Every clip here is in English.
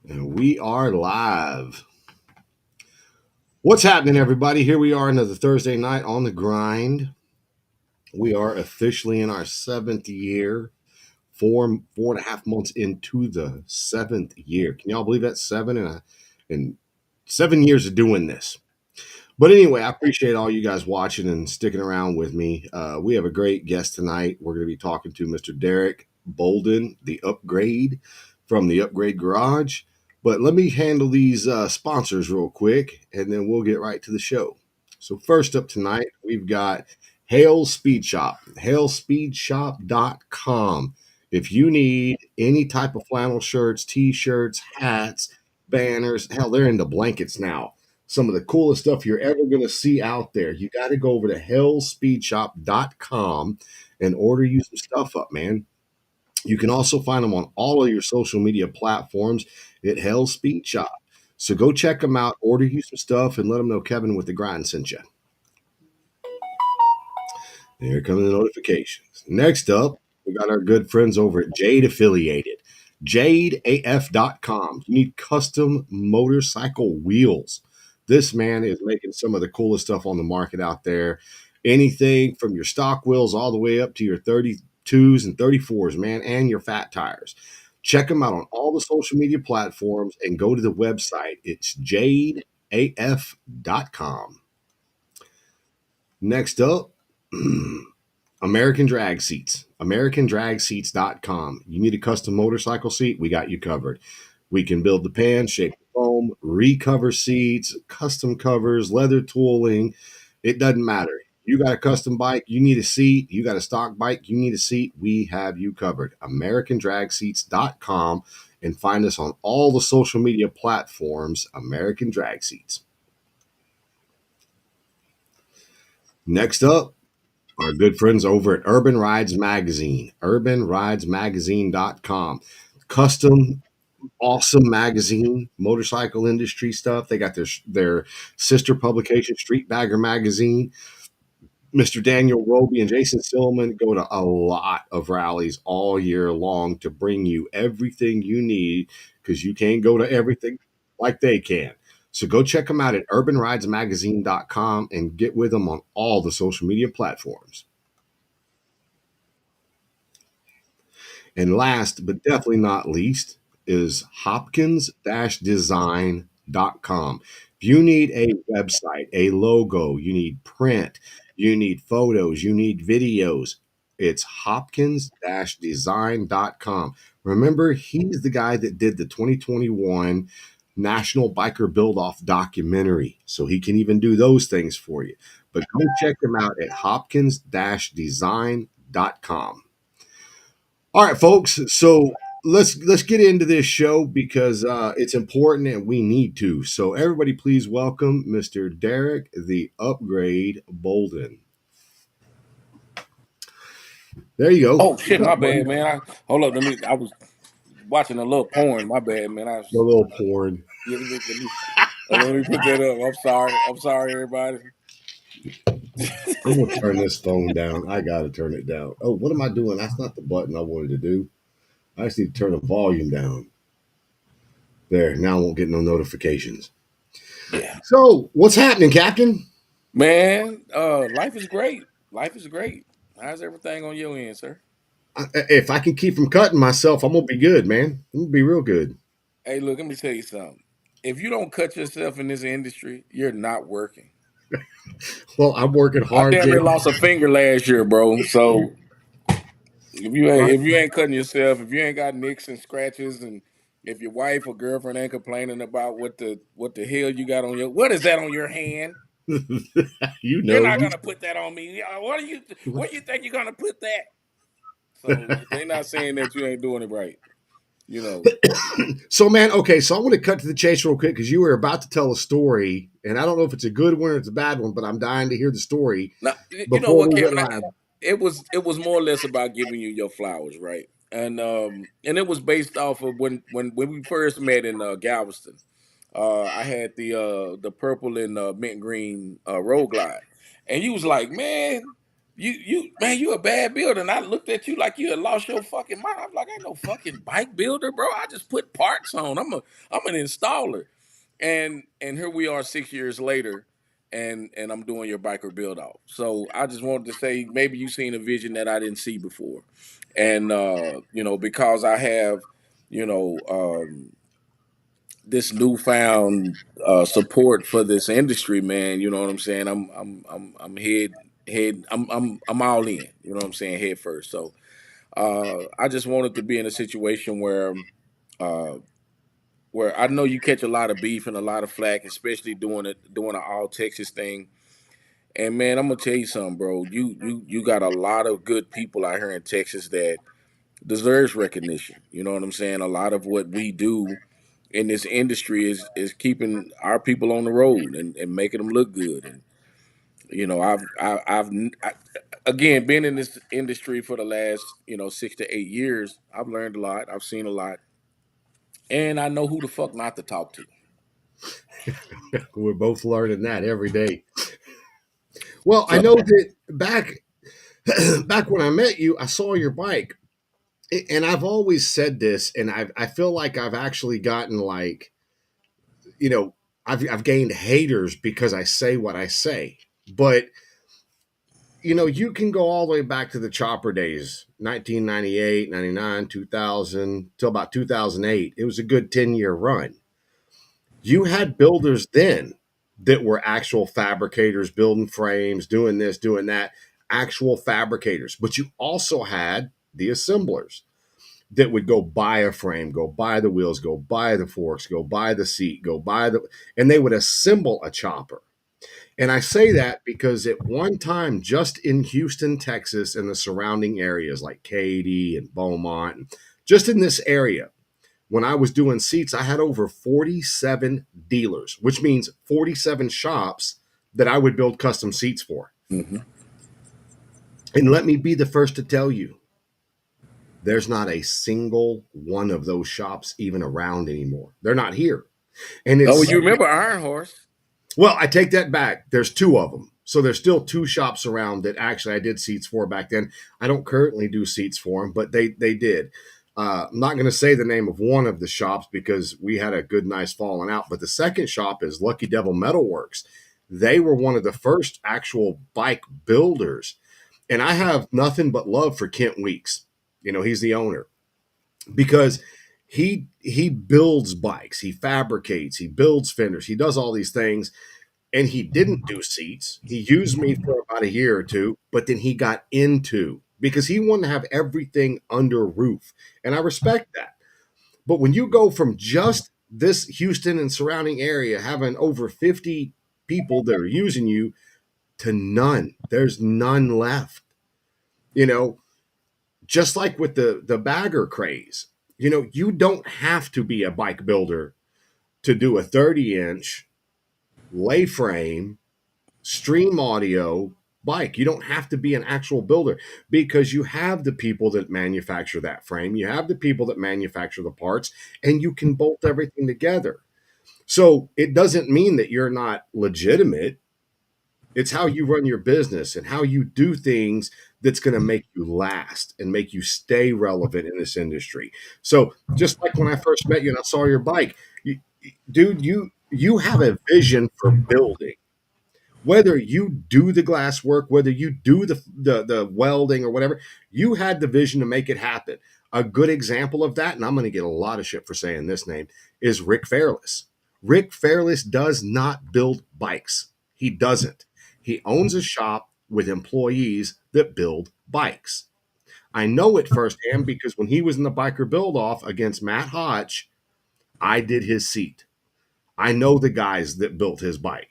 And we are live. What's happening, everybody? Here we are another Thursday night on the grind. We are officially in our seventh year, four and a half months into the seventh year. Can y'all believe that? And 7 years of doing this. But anyway, I appreciate all you guys watching and sticking around with me. We have a great guest tonight. We're going to be talking to Mr. Derick Bolden, the upgrade from the Upgrade Garage. But let me handle these sponsors real quick, and then we'll get right to the show. So first up tonight, we've got Hale Speed Shop, halespeedshop.com. If you need any type of flannel shirts, t-shirts, hats, banners, hell, they're into blankets now, some of the coolest stuff you're ever going to see out there. You got to go over to hellspeedshop.com and order you some stuff up, man. You can also find them on all of your social media platforms at Hell Speed Shop. So go check them out, order you some stuff, and let them know Kevin with the grind sent you. Here come the notifications. Next up, we got our good friends over at Jade Affiliated. JadeAF.com. You need custom motorcycle wheels. This man is making some of the coolest stuff on the market out there. Anything from your stock wheels all the way up to your 32s and 34s, man, and your fat tires. Check them out on all the social media platforms and go to the website. It's jadeaf.com. Next up, American Drag Seats. AmericanDragSeats.com. You need a custom motorcycle seat? We got you covered. We can build the pan, shape the foam, recover seats, custom covers, leather tooling. It doesn't matter. You got a custom bike, you need a seat. You got a stock bike, you need a seat. We have you covered. AmericanDragSeats.com and find us on all the social media platforms. American Drag Seats. Next up, our good friends over at Urban Rides Magazine, urbanridesmagazine.com. Custom, awesome magazine, motorcycle industry stuff. They got their sister publication, Street Bagger Magazine. Mr. Daniel Roby and Jason Silliman go to a lot of rallies all year long to bring you everything you need because you can't go to everything like they can. So go check them out at urbanridesmagazine.com and get with them on all the social media platforms. And last but definitely not least is hopkins-design.com. If you need a website, a logo, you need print, you need photos, you need videos, it's hopkins-design.com. Remember, he's the guy that did the 2021 National Biker Build Off documentary. So he can even do those things for you. But go check him out at hopkins-design.com. All right, folks. So let's get into this show because it's important and we need to. So everybody, please welcome Mr. Derick, the Upgrade Bolden. There you go. Oh shit, What's my up, buddy? bad, man. Hold up, I was watching a little porn. My bad, man. The little porn. Yeah, let me put that up. I'm sorry, everybody. I'm gonna turn this phone down. I gotta turn it down. Oh, what am I doing? That's not the button I wanted to do. I just need to turn the volume down. There. Now I won't get no notifications. Yeah, So what's happening, Captain? man. Life is great. Life is great. How's everything on your end, sir? If I can keep from cutting myself, I'm gonna be good, man. I'm gonna be real good. Hey, look, let me tell you something. If you don't cut yourself in this industry, you're not working. Well, I'm working I hard, damn Jay. near lost a finger last year, bro. So Right. if you ain't cutting yourself, if you ain't got nicks and scratches, and if your wife or girlfriend ain't complaining about what the hell you got on your what is that on your hand? you You're know. not gonna put that on me. What do you think you're gonna put that? So they not saying that you ain't doing it right. You know. So, man, okay, so I want to cut to the chase real quick because you were about to tell a story, and I don't know if it's a good one or it's a bad one, but I'm dying to hear the story Now, you know before what, we Kevin? went live. It was more or less about giving you your flowers, right? And it was based off of when we first met in Galveston. I had the purple and mint green road glide, and you was like, man. you man, you a bad builder. And I looked at you like you had lost your fucking mind. I'm like, I ain't no fucking bike builder, bro. I just put parts on. I'm an installer. And here we are 6 years later, and I'm doing your biker build out. So I just wanted to say maybe you seen a vision that I didn't see before. And because I have, you know, this newfound support for this industry, man. You know what I'm saying? I'm head I'm all in. You know what I'm saying? Head first. So I just wanted to be in a situation uh, where I know you catch a lot of beef and a lot of flack, especially doing an all Texas thing. And man, I'm gonna tell you something, bro. You got a lot of good people out here in Texas that deserves recognition. You know what I'm saying? A lot of what we do in this industry is keeping our people on the road and making them look good. And I've again been in this industry for the last 6 to 8 years. I've learned a lot. I've seen a lot, and I know who the fuck not to talk to. We're both learning that every day. Well, I So know that back when I met you, I saw your bike, and I've always said this, and I feel like I've actually gotten like, you know, I've gained haters because I say what I say, but you can go all the way back to the chopper days, 1998, 99, 2000, till about 2008. It was a good 10-year run. You had builders then that were actual fabricators, building frames, doing this, doing that, actual fabricators. But you also had the assemblers that would go buy a frame, go buy the wheels, go buy the forks, go buy the seat, and they would assemble a chopper. And I say that because at one time, just in Houston, Texas, and the surrounding areas like Katy and Beaumont, just in this area, when I was doing seats, I had over 47 dealers, which means 47 shops that I would build custom seats for. mhm. And let me be the first to tell you, there's not a single one of those shops even around anymore. They're not here. And Oh, well, it's you remember Iron Horse? Well, I take that back. There's two of them. So there's still two shops around that actually I did seats for back then. I don't currently do seats for them, but they did. I'm not going to say the name of one of the shops because we had a good, nice falling out. But the second shop is Lucky Devil Metalworks. They were one of the first actual bike builders. And I have nothing but love for Kent Weeks. He's the owner because he builds bikes, he fabricates, he builds fenders, he does all these things, and he didn't do seats. He used me for about a year or two, but then he got into because he wanted to have everything under roof. And I respect that. But when you go from just this Houston and surrounding area having over 50 people that are using you to none, there's none left. You know, just like with the bagger craze, you don't have to be a bike builder to do a 30-inch lay frame stream audio bike. You don't have to be an actual builder because you have the people that manufacture that frame, you have the people that manufacture the parts, and you can bolt everything together. So it doesn't mean that you're not legitimate. It's how you run your business and how you do things that's going to make you last and make you stay relevant in this industry. So just like when I first met you and I saw your bike, dude, you have a vision for building. Whether you do the glass work, whether you do the welding or whatever, you had the vision to make it happen. A good example of that, and I'm going to get a lot of shit for saying this name, is Rick Fairless. Rick Fairless does not build bikes. He doesn't. He owns a shop with employees that build bikes. I know it firsthand because when he was in the biker build off against Matt Hodge, I did his seat. I know the guys that built his bike.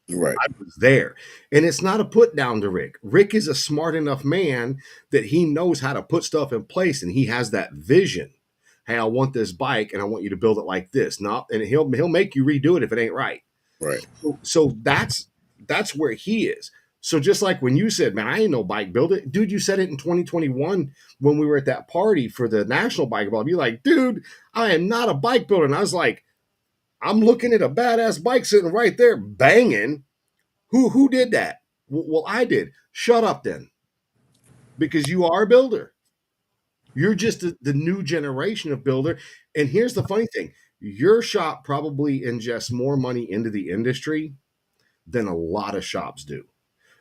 Right, I was there. And it's not a put down to Rick. Rick is a smart enough man that he knows how to put stuff in place and he has that vision. Hey, I want this bike and I want you to build it like this. Not and he'll make you redo it if it ain't right. right, So that's where he is. So just like when you said, man, I ain't no bike builder. Dude, you said it in 2021 when we were at that party for the National Bike Ball. You're like, dude, I am not a bike builder. And I was like, I'm looking at a badass bike sitting right there banging. Who did that? Well, I did. Shut up then. because you are a builder. You're just the new generation of builder. And here's the funny thing: your shop probably ingests more money into the industry than a lot of shops do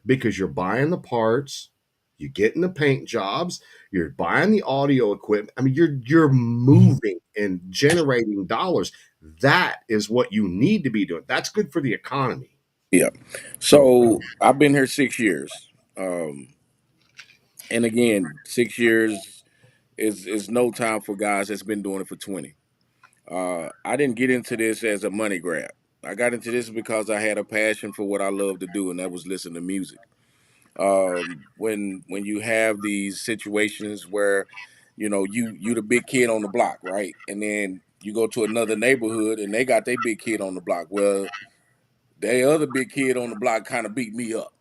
because you're buying the parts, you're getting the paint jobs, you're buying the audio equipment. I mean, you're moving and generating dollars. That is what you need to be doing. That's good for the economy. Yeah. So, So I've been here 6 years. And again, 6 years is no time for guys that's been doing it for 20. I didn't get into this as a money grab. I got into this because I had a passion for what I love to do, and that was listen to music. When you have these situations where, you the big kid on the block, right? And then you go to another neighborhood and they got their big kid on the block. Well, the other big kid on the block kind of beat me up,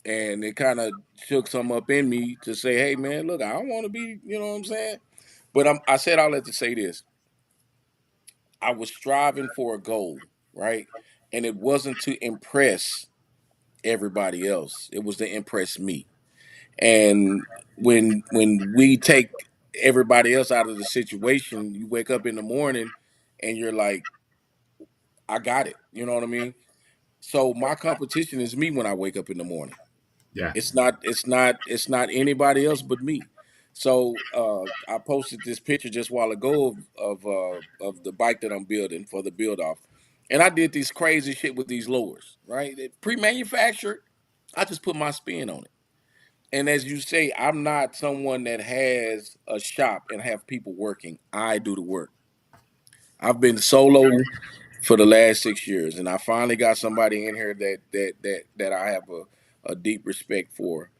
and it kind of shook some up in me to say, hey man, look, I don't want to be, you know what I'm saying? But I said all that to say this: I was striving for a goal, right? And it wasn't to impress everybody else; it was to impress me. And when we take everybody else out of the situation, you wake up in the morning and you're like, I got it. You know what I mean? So my competition is me when I wake up in the morning. yeah. It's not anybody else but me. So I posted this picture just a while ago of the bike that I'm building for the build off, and I did this crazy shit with these lowers, right? Pre-manufactured. I just put my spin on it. And as you say, I'm not someone that has a shop and have people working. I do the work. I've been solo for the last 6 years, and I finally got somebody in here that I have a deep respect for,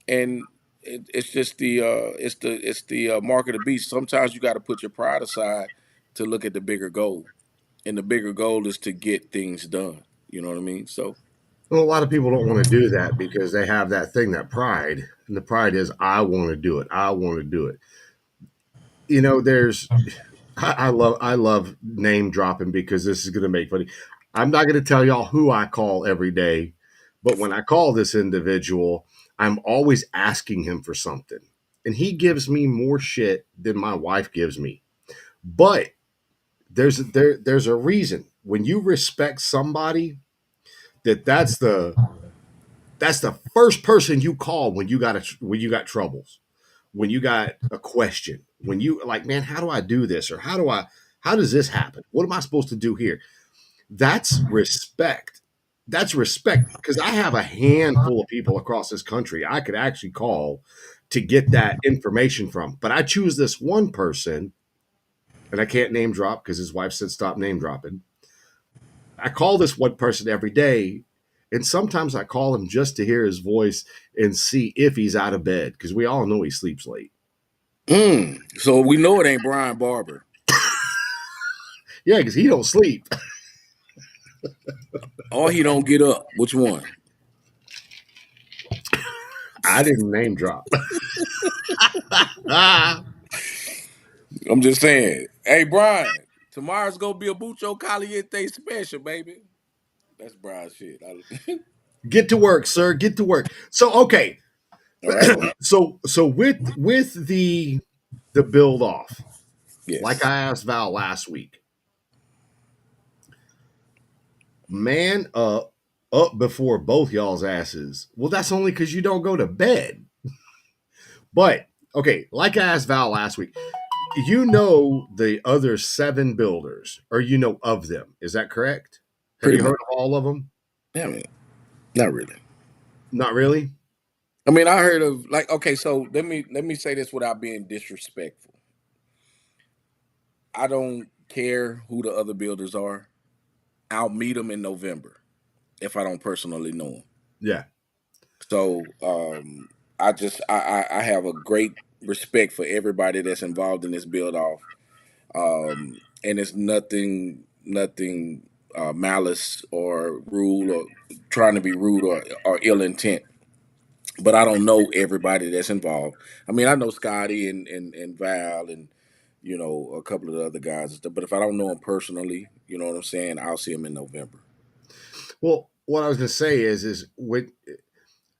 and it's just the mark of the beast. Sometimes you got to put your pride aside to look at the bigger goal, and the bigger goal is to get things done. You know what I mean? So Well, a lot of people don't want to do that because they have that thing, that pride. And the pride is, I want to do it. I want to do it. There's I love name dropping because this is going to make funny. I'm not going to tell y'all who I call every day, but when I call this individual, I'm always asking him for something, and he gives me more shit than my wife gives me. But there's a reason when you respect somebody that's the first person you call when you got troubles, when you got a question, when you like, man, how do I do this, or how does this happen? What am I supposed to do here? That's respect. That's respect because I have a handful of people across this country I could actually call to get that information from, but I choose this one person, and I can't name drop because his wife said stop name dropping. I call this one person every day, and sometimes I call him just to hear his voice and see if he's out of bed because we all know he sleeps late. so we know it ain't Brian Barber. Yeah, because he don't sleep. Or he don't get up. Which one? I didn't name drop. Ah, I'm just saying. Hey, Brian, tomorrow's gonna be a Mucho Caliente special, baby. That's Brian shit. get to work, sir. Get to work. So okay. All right. So with the build off, like Yes. I asked Val last week, man up before both y'all's asses. Well, that's only because you don't go to bed. But okay, like I asked Val last week, you know the other seven builders, or you know of them. Is that correct? Have Pretty you heard much. of all of them? Yeah, I mean, not really. Not really. I mean, I heard of like okay, so let me say this without being disrespectful. I don't care who the other builders are. I'll meet them in November if I don't personally know them. Yeah. So I have a great respect for everybody that's involved in this build off. And it's nothing malice or rude or trying to be rude or ill intent. But I don't know everybody that's involved. I mean, I know Scotty and Val and a couple of the other guys and stuff. But if I don't know them personally, you know what I'm saying, I'll see them in November. Well, what I was going to say is with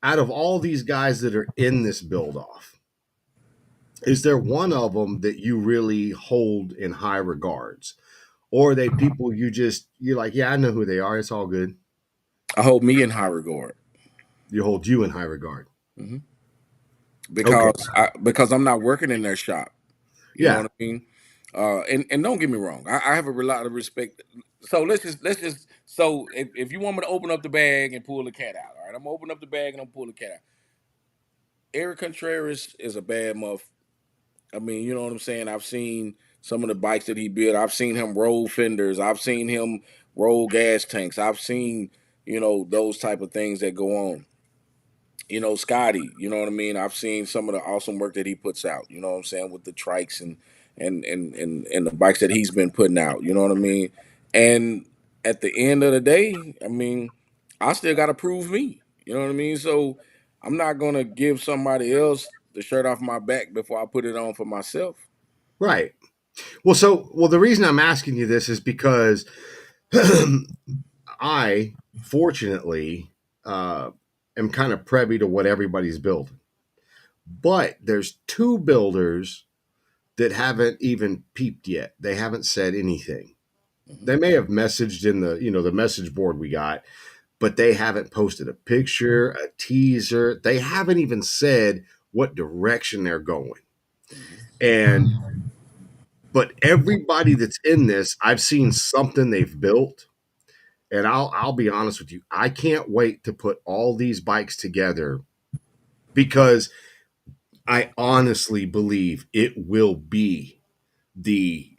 Out of all these guys that are in this build off, is there one of them that you really hold in high regards? Or are they people you're like, yeah, I know who they are. It's all good. I hold me in high regard. You hold you in high regard. Hmm. Okay. Because I'm not working in their shop. You know Yeah. what I mean? And don't get me wrong, I have a lot of respect. So let's just so if you want me to open up the bag and pull the cat out, all right, I'm gonna open up the bag and I'm pull the cat out. Eric Contreras is a bad muff. I mean, you know what I'm saying? I've seen some of the bikes that he built. I've seen him roll fenders. I've seen him roll gas tanks. I've seen, those type of things that go on. Scotty, you know what I mean? I've seen some of the awesome work that he puts out, you know what I'm saying, with the trikes and the bikes that he's been putting out, you know what I mean? And at the end of the day, I mean, I still gotta prove me. You know what I mean? So I'm not gonna give somebody else the shirt off my back before I put it on for myself. Right. Well, the reason I'm asking you this is because I, fortunately, am kind of privy to what everybody's building. But there's two builders that haven't even peeped yet. They haven't said anything. Mhm. They may have messaged in the message board we got, but they haven't posted a picture, a teaser. They haven't even said what direction they're going. And but everybody that's in this, I've seen something they've built. And I'll be honest with you, I can't wait to put all these bikes together because I honestly believe it will be the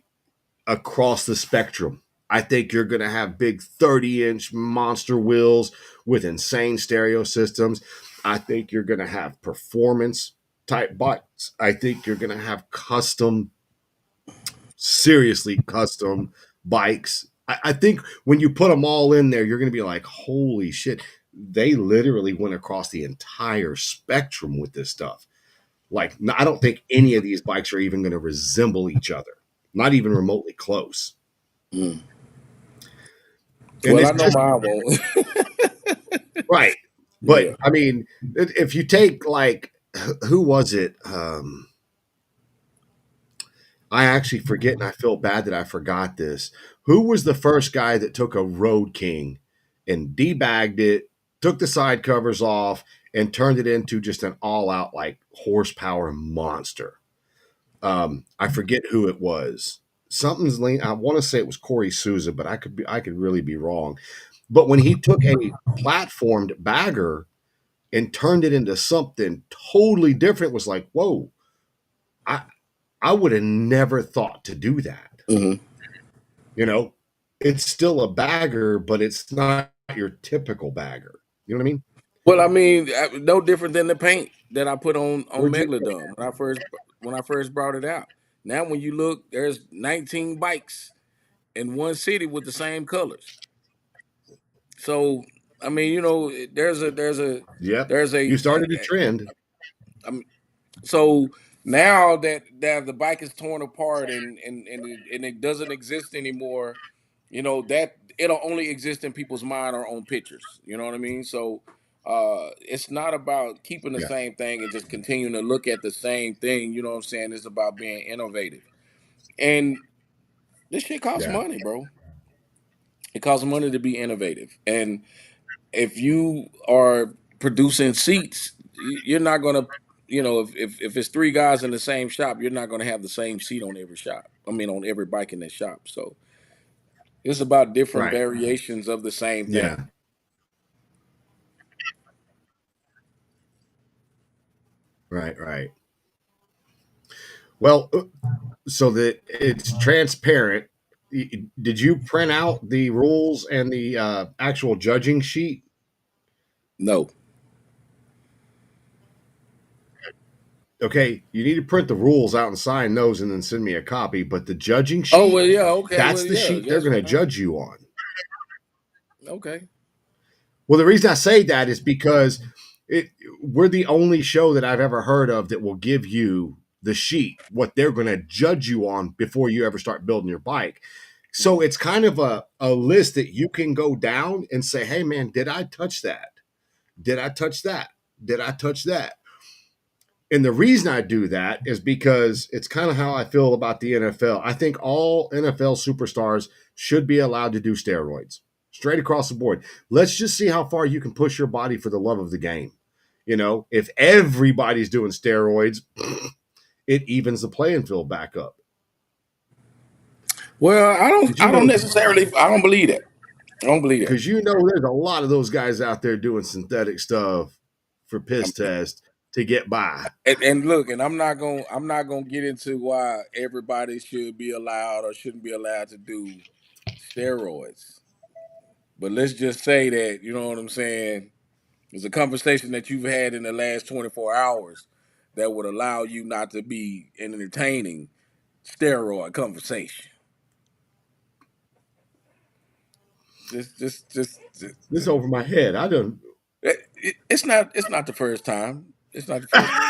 across the spectrum. I think you're going to have big 30-inch monster wheels with insane stereo systems. I think you're going to have performance type bikes. I think you're going to have seriously custom bikes. I think when you put them all in there, you're going to be like, holy shit. They literally went across the entire spectrum with this stuff. Like, I don't think any of these bikes are even going to resemble each other, not even remotely close. Mm. And Well, it's I know just mine won't. right. But Yeah. I mean, if you take like, who was it? I actually forget, and I feel bad that I forgot this. Who was the first guy that took a Road King and debagged it, took the side covers off, and turned it into just an all-out like horsepower monster? I forget who it was. Something's lean. I want to say it was Corey Souza, but I could really be wrong. But when he took a platformed bagger and turned it into something totally different, was like, whoa, I I would have never thought to do that. Hmm. You know, it's still a bagger, but it's not your typical bagger. You know what I mean? Well, I mean, no different than the paint that I put on Where'd you? Megalodon when I first brought it out. Now, when you look, there's 19 bikes in one city with the same colors. So, I mean, Yep. there's You a, started a trend. I so now that the bike is torn apart and it doesn't exist anymore, that it'll only exist in people's mind or on pictures. You know what I mean? So it's not about keeping the Yeah. same thing and just continuing to look at the same thing. You know what I'm saying? It's about being innovative. And this shit costs Yeah. money, bro. It costs money to be innovative. And if you are producing seats, you're not gonna, if it's three guys in the same shop, you're not gonna have the same seat on every shop. I mean, on every bike in that shop. So it's about different Right. variations of the same thing. Yeah. Right. Right. Well, so that it's transparent. Did you print out the rules and the actual judging sheet? No. Okay, you need to print the rules out and sign those and then send me a copy. But the judging Oh well, sheet, yeah, okay, well, that's the yeah, sheet they're that's going to fine. judge you on. Okay. Well, the reason I say that is because it, we're the only show that I've ever heard of that will give you the sheet, what they're going to judge you on before you ever start building your bike. So Mhm. it's kind of a list that you can go down and say, hey, man, did I touch that? Did I touch that? Did I touch that? And the reason I do that is because it's kind of how I feel about the NFL. I think all NFL superstars should be allowed to do steroids straight across the board. Let's just see how far you can push your body for the love of the game. You know, if everybody's doing steroids, it evens the playing field back up. Well, Did you I don't know? necessarily. I don't believe that. I don't believe that. Because you know, there's a lot of those guys out there doing synthetic stuff for I piss mean, test to get by. and look, and I'm not gonna get into why everybody should be allowed or shouldn't be allowed to do steroids. But let's just say that, you know what I'm saying, there's a conversation that you've had in the last 24 hours that would allow you not to be entertaining steroid conversation. This over my head. I don't. It's not the first time. It's not the first time.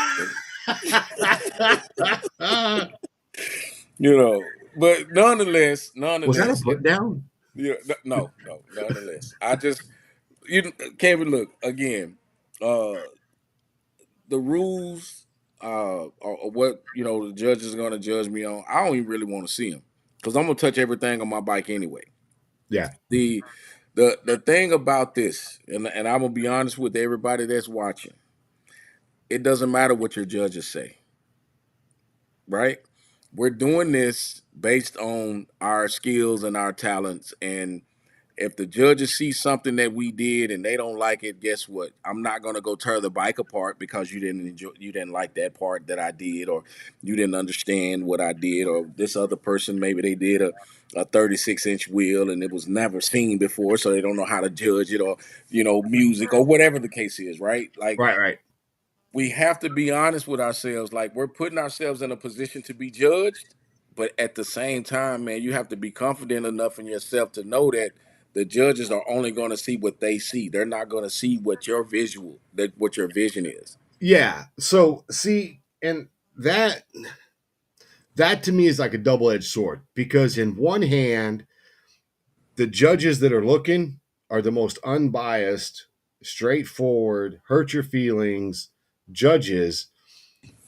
You know, but Was that a nonetheless, put down? yeah, nonetheless, I just Kevin, look again. Uh, the rules, or what the judge is going to judge me on. I don't even really want to see them because I'm gonna touch everything on my bike anyway. Yeah. The the thing about this, and I'm gonna be honest with everybody that's watching. It doesn't matter what your judges say, right? We're doing this based on our skills and our talents. And if the judges see something that we did and they don't like it, guess what? I'm not going to go tear the bike apart because you didn't like that part that I did, or you didn't understand what I did, or this other person maybe they did a 36-inch wheel and it was never seen before, so they don't know how to judge it, or music or whatever the case is, right? Like, Right. Right. we have to be honest with ourselves. Like, we're putting ourselves in a position to be judged, but at the same time, man, you have to be confident enough in yourself to know that the judges are only going to see what they see. They're not going to see what your vision is. Yeah. So see, and that to me is like a double edged sword because in one hand, the judges that are looking are the most unbiased, straightforward, hurt your feelings judges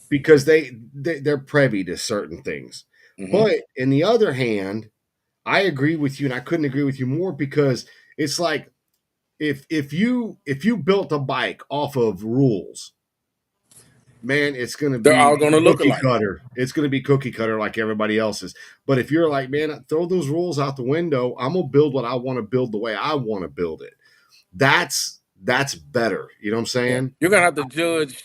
because they're privy to certain things. Hmm. But in the other hand, I agree with you, and I couldn't agree with you more because it's like if you built a bike off of rules, man, it's going to They're be all going to look cookie alike. cutter. It's going to be cookie cutter like everybody else's. But if you're like, man, throw those rules out the window, I'm gonna build what I want to build the way I want to build it. That's better. You know what I'm Yeah, saying? you're going to have to judge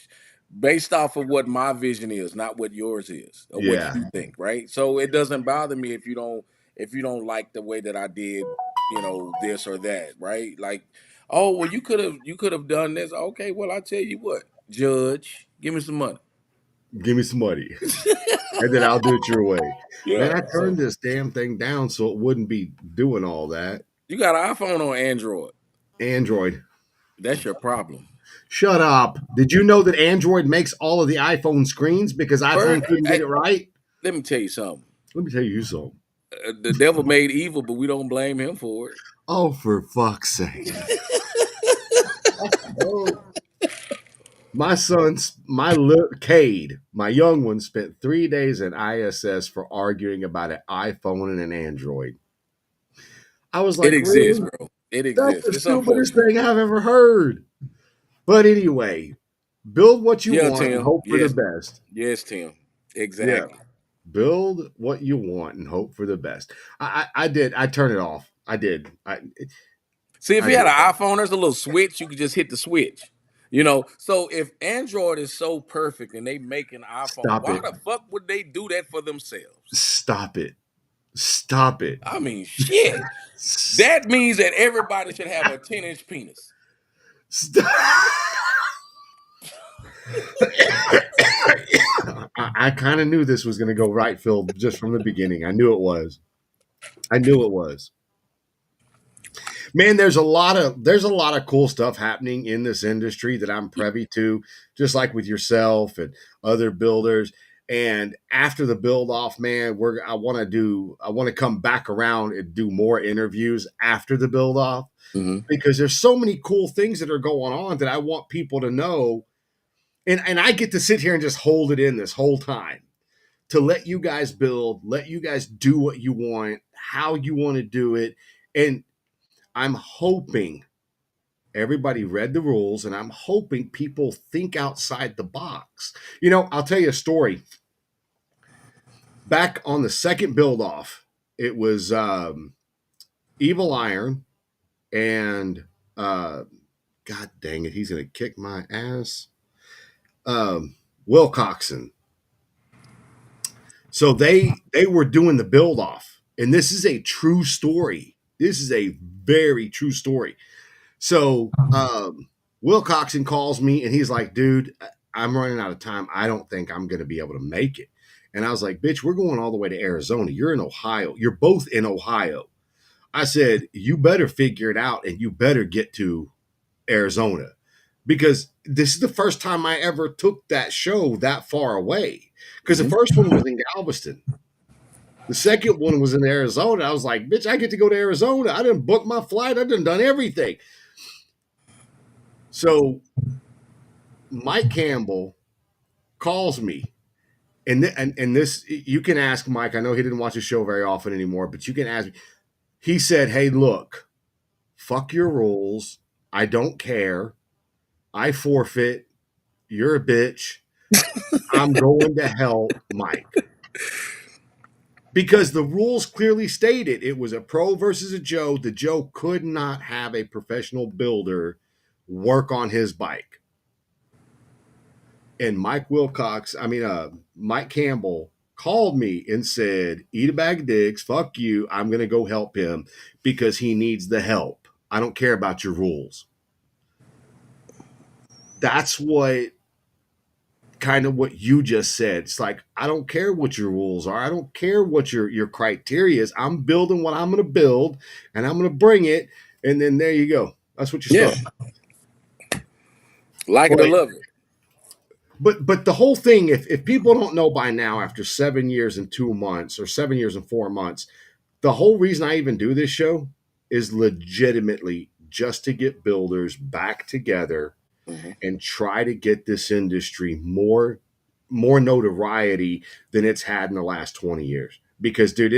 based off of what my vision is, not what yours is or what Yeah. you think, right? So it doesn't bother me if you don't like the way that I did, this or that, right? Like, oh, well, you could have done this. Okay, well, I tell you what, judge, give me some money. Give me some money, and then I'll do it your way. Man, Yeah. I So turned this damn thing down so it wouldn't be doing all that. you got an iPhone or Android? Android. That's your problem. Shut up. Did you know that Android makes all of the iPhone screens because Bird, iPhone couldn't get hey, it right? let me tell you something. Let me tell you something. The devil made evil, but we don't blame him for it. Oh, for fuck's sake. Oh, Cade, my young one, spent 3 days in ISS for arguing about an iPhone and an Android. I was It like, exists, really? bro. It That's exists. the It's stupidest unfortunate. thing I've ever heard. But anyway, build what you Yeah, want and Tim. hope for the Yes. best. Yes, Tim. Yeah. Exactly. Build what you want and hope for the best. I did. I turned it off. I did. See, if I you had did. an iPhone, there's a little switch. You could just hit the switch. So if Android is so perfect and they make an iPhone, Stop why it. the fuck would they do that for themselves? Stop it. Stop it. I mean, shit. That means that everybody should have a 10-inch penis. Stop. I kind of knew this was going to go right, Phil, just from the beginning. I knew it was. I knew it was. Man, there's a lot of cool stuff happening in this industry that I'm privy to, just like with yourself and other builders. And after the build off, man, I want to come back around and do more interviews after the build off Hmm. because there's so many cool things that are going on that I want people to know. And I get to sit here and just hold it in this whole time to let you guys build, let you guys do what you want, how you want to do it. And I'm hoping everybody read the rules, and I'm hoping people think outside the box. I'll tell you a story. Back on the second build off, it was Evil Iron and God dang it, he's gonna kick my ass. Will Coxon. So they were doing the build off, and this is a true story. This is a very true story. So Will Coxon calls me and he's like, dude, I'm running out of time. I don't think I'm going to be able to make it. And I was like, bitch, we're going all the way to Arizona. You're in Ohio. You're both in Ohio. I said, you better figure it out and you better get to Arizona because this is the first time I ever took that show that far away. Because the Mhm. first one was in Galveston. The second one was in Arizona. I was like, bitch, I get to go to Arizona. I didn't book my flight. I done everything. So Mike Campbell calls me, and this you can ask Mike. I know he didn't watch the show very often anymore, but you can ask me. He said, "Hey, look, fuck your rules. I don't care. I forfeit. You're a bitch. I'm going to help Mike." Because the rules clearly stated it was a pro versus a Joe. The Joe could not have a professional builder work on his bike. And Mike Campbell called me and said, "Eat a bag of dicks, fuck you. I'm gonna go help him because he needs the help. I don't care about your rules." That's what kind of what you just said. It's like, I don't care what your rules are. I don't care what your criteria is. I'm building what I'm gonna build and I'm gonna bring it. And then there you go. That's what you Yeah, start. like it or But love it. but the whole thing, if people don't know by now, after 7 years and 2 months or 7 years and 4 months, the whole reason I even do this show is legitimately just to get builders back together Mhm. and try to get this industry more notoriety than it's had in the last 20 years. Because dude,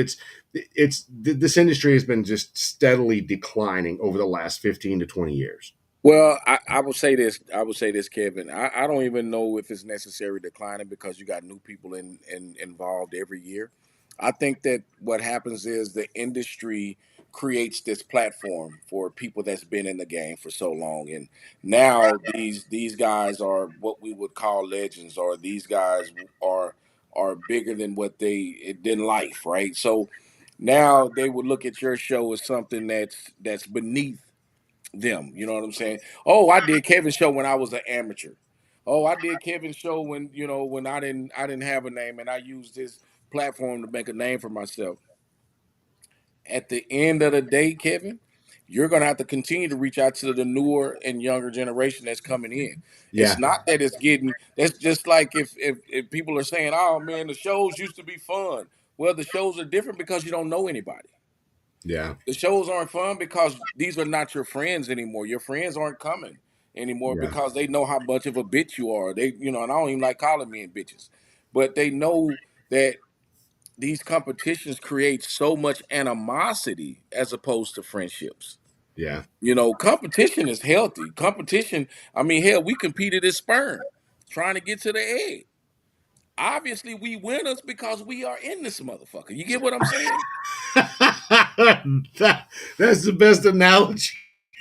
this industry has been just steadily declining over the last 15 to 20 years. Well, I would say this. I would say this, Kevin. I don't even know if it's necessary declining because you got new people involved every year. I think that what happens is the industry creates this platform for people that's been in the game for so long, and now these guys are what we would call legends, or these guys are bigger than what they did in life, right? So now they would look at your show as something that's beneath them. You know what I'm saying? Oh, I did Kevin's show when I was an amateur. Oh, I did Kevin's show when when I didn't have a name and I used this platform to make a name for myself. At the end of the day, Kevin, you're gonna have to continue to reach out to the newer and younger generation that's coming in. It's Yeah, not that it's getting that's just like if people are saying, oh man, the shows used to be fun. Well, the shows are different because you don't know anybody. yeah, The shows aren't fun because these are not your friends anymore. Your friends aren't coming anymore yeah, because they know how much of a bitch you are. And I don't even like calling men bitches, but they know that these competitions create so much animosity as opposed to friendships. yeah, Competition is healthy. Competition, I mean, hell, we competed as sperm trying to get to the egg. Obviously, we winners because we are in this motherfucker. You get what I'm saying? that's the best analogy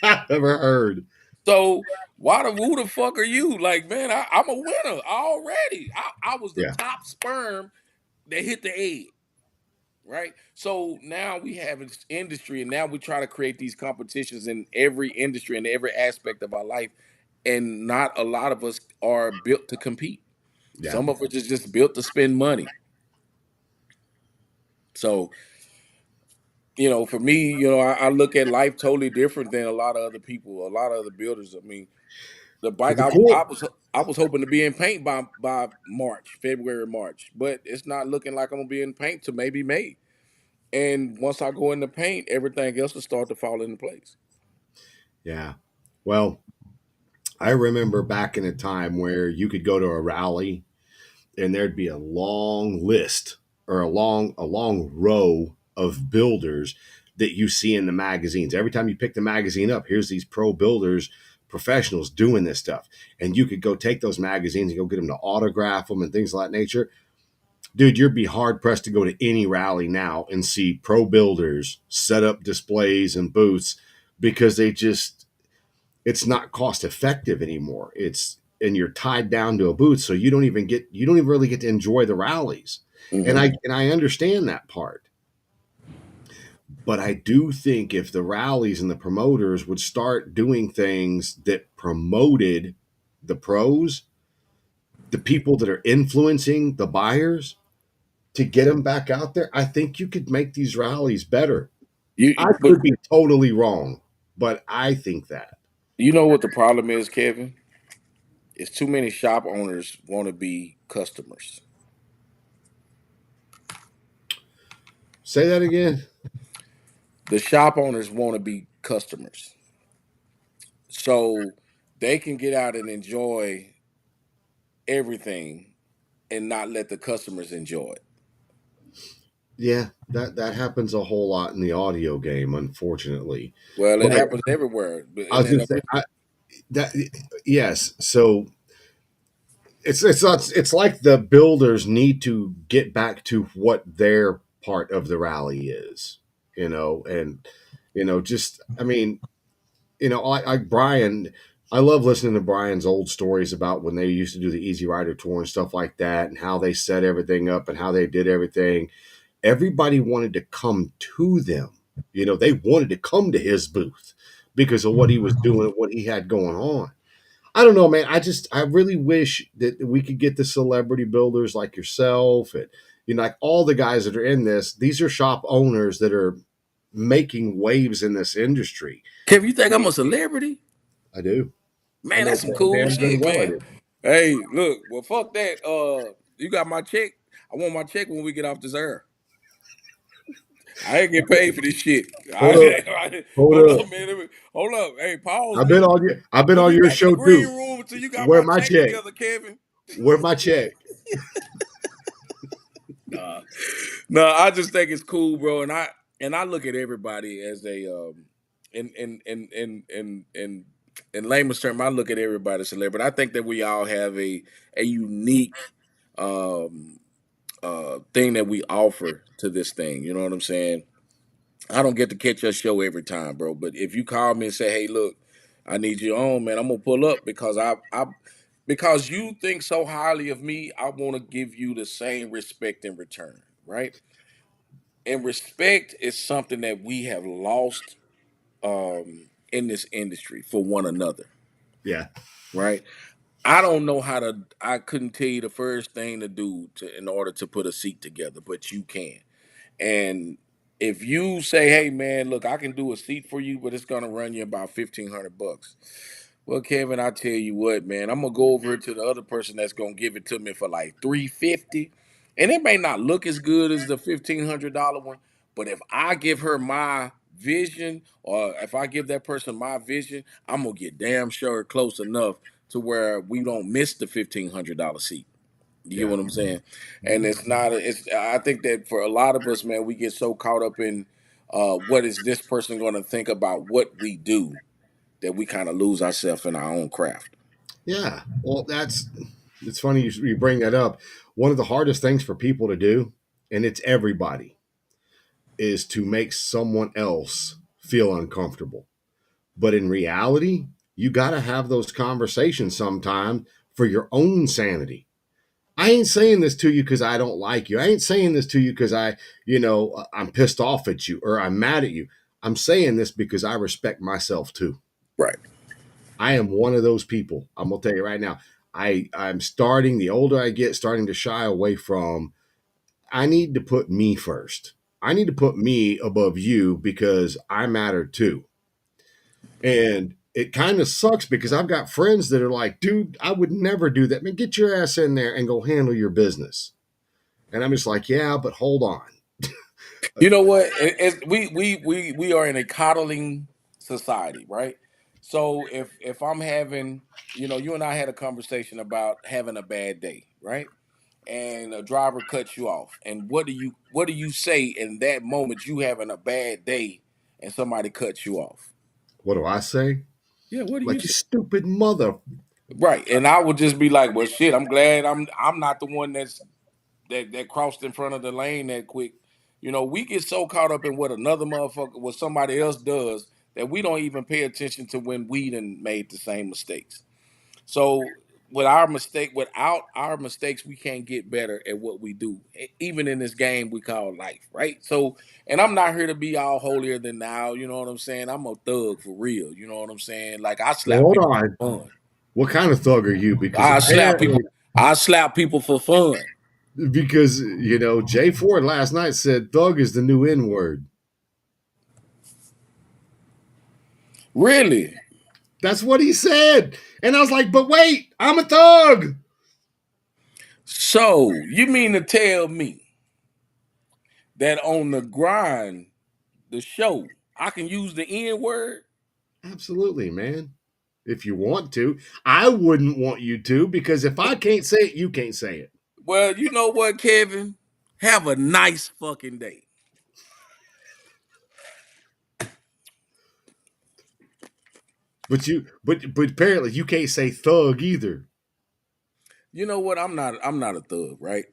I've ever heard. So who the fuck are you? Like, man, I'm a winner already. I was the Yeah, top sperm that hit the egg, right? So now we have this industry, and now we try to create these competitions in every industry and every aspect of our life, and not a lot of us are built to compete. yeah. Some of us is just built to spend money. So for me, I look at life totally different than a lot of other people, a lot of other builders. I mean, the Well, bike the I cool, was hoping to be in paint by March, February, March, but it's not looking like I'm gonna be in paint to maybe May. And once I go into paint, everything else will start to fall into place. yeah. Well, I remember back in a time where you could go to a rally and there'd be a long list or a long row of builders that you see in the magazines. Every time you pick the magazine up, here's these pro builders, professionals doing this stuff. And you could go take those magazines and go get them to autograph them and things of that nature. Dude, you'd be hard pressed to go to any rally now and see pro builders set up displays and booths because it's not cost effective anymore. And you're tied down to a booth, so you don't even really get to enjoy the rallies. And Hmm. I understand that part. But I do think if the rallies and the promoters would start doing things that promoted the pros, the people that are influencing the buyers to get them back out there, I think you could make these rallies better. I But could be totally wrong, but I think that. you know what the problem is, Kevin? It's too many shop owners want to be customers. Say that again. The shop owners want to be customers, so they can get out and enjoy everything and not let the customers enjoy it. Yeah, that happens a whole lot in the audio game, unfortunately. Well, it But happens everywhere. But I was going to say that yes. So it's like the builders need to get back to what their part of the rally is, and just I mean, I Brian. I love listening to Brian's old stories about when they used to do the Easy Rider tour and stuff like that, and how they set everything up and how they did everything. Everybody wanted to come to them. They wanted to come to his booth because of what he was doing, what he had going on. I don't know, man. I really wish that we could get the celebrity builders like yourself and like all the guys that are in this. These are shop owners that are making waves in this industry. Kevin, you think I'm a celebrity? I do. I Man, know that's some cool damn good shit, well I man. do. Hey, look, well, fuck that. You got my check. I want my check when we get off this air. I ain't get paid for this shit. Hold up, hold Hold up. up, man. Hold up. Hey, pause I've been this. on you. I've been Put on me your back in the show green too. room until you got Where my my check check? together, Kevin. Where my check? Nah, no, I just think it's cool, bro. And I look at everybody as in layman's term, I look at everybody as celebrity. I think that we all have a unique um thing that we offer to this thing. You know what I'm saying? I don't get to catch your show every time, bro. But if you call me and say, "Hey, look, I need you on, man," I'm gonna pull up because because you think so highly of me. I want to give you the same respect in return, right? And respect is something that we have lost in this industry for one another, Yeah, right? I don't know how to. I couldn't tell you the first thing to do in order to put a seat together, but you can. And if you say, "Hey, man, look, I can do a seat for you, but it's gonna run you about $1,500." Well, Kevin, I tell you what, man, I'm gonna go over to the other person that's gonna give it to me for like 350, and it may not look as good as the $1,500 one, but if I give her my vision, or if I give that person my vision, I'm gonna get damn sure close enough to where we don't miss the $1,500 seat. You get yeah, what I'm saying? And it's not. It's. I think that for a lot of us, man, we get so caught up in what is this person going to think about what we do that we kind of lose ourselves in our own craft. yeah. Well, it's funny you bring that up. One of the hardest things for people to do, and it's everybody, is to make someone else feel uncomfortable. But in reality, you got to have those conversations sometime for your own sanity. I ain't saying this to you because I don't like you. I ain't saying this to you because I'm pissed off at you or I'm mad at you. I'm saying this because I respect myself too. Right. I am one of those people. I'm gonna tell you right now. I'm starting. The older I get, starting to shy away from. I need to put me first. I need to put me above you because I matter too. And it kind of sucks because I've got friends that are like, dude, I would never do that. Man, get your ass in there and go handle your business. And I'm just like, yeah, but hold on. You know what? We are in a coddling society, right? So if I'm having, you and I had a conversation about having a bad day, right? And a driver cuts you off, and what do you say in that moment you having a bad day and somebody cuts you off? What do I say? Yeah, what do you Like, you say? stupid mother. Right, and I would just be like, well, shit, I'm glad I'm not the one that crossed in front of the lane that quick. We get so caught up in what somebody else does that we don't even pay attention to when we done made the same mistakes. So without our mistakes, we can't get better at what we do, even in this game we call life, right? So, and I'm not here to be all holier than thou. You know what I'm saying? I'm a thug for real. You know what I'm saying? Like I Well, slap hold people on. for fun. What kind of thug are you? Because I slap apparently, people. I slap people for fun. Jay Ford last night said thug is the new N word. Really? That's what he said. And I was like, but wait, I'm a thug. So you mean to tell me that on the grind, the show, I can use the N word? Absolutely, man. If you want to, I wouldn't want you to, because if I can't say it, you can't say it. Well, you know what, Kevin? Have a nice fucking day. But apparently you can't say thug either. You know what? I'm not a thug, right?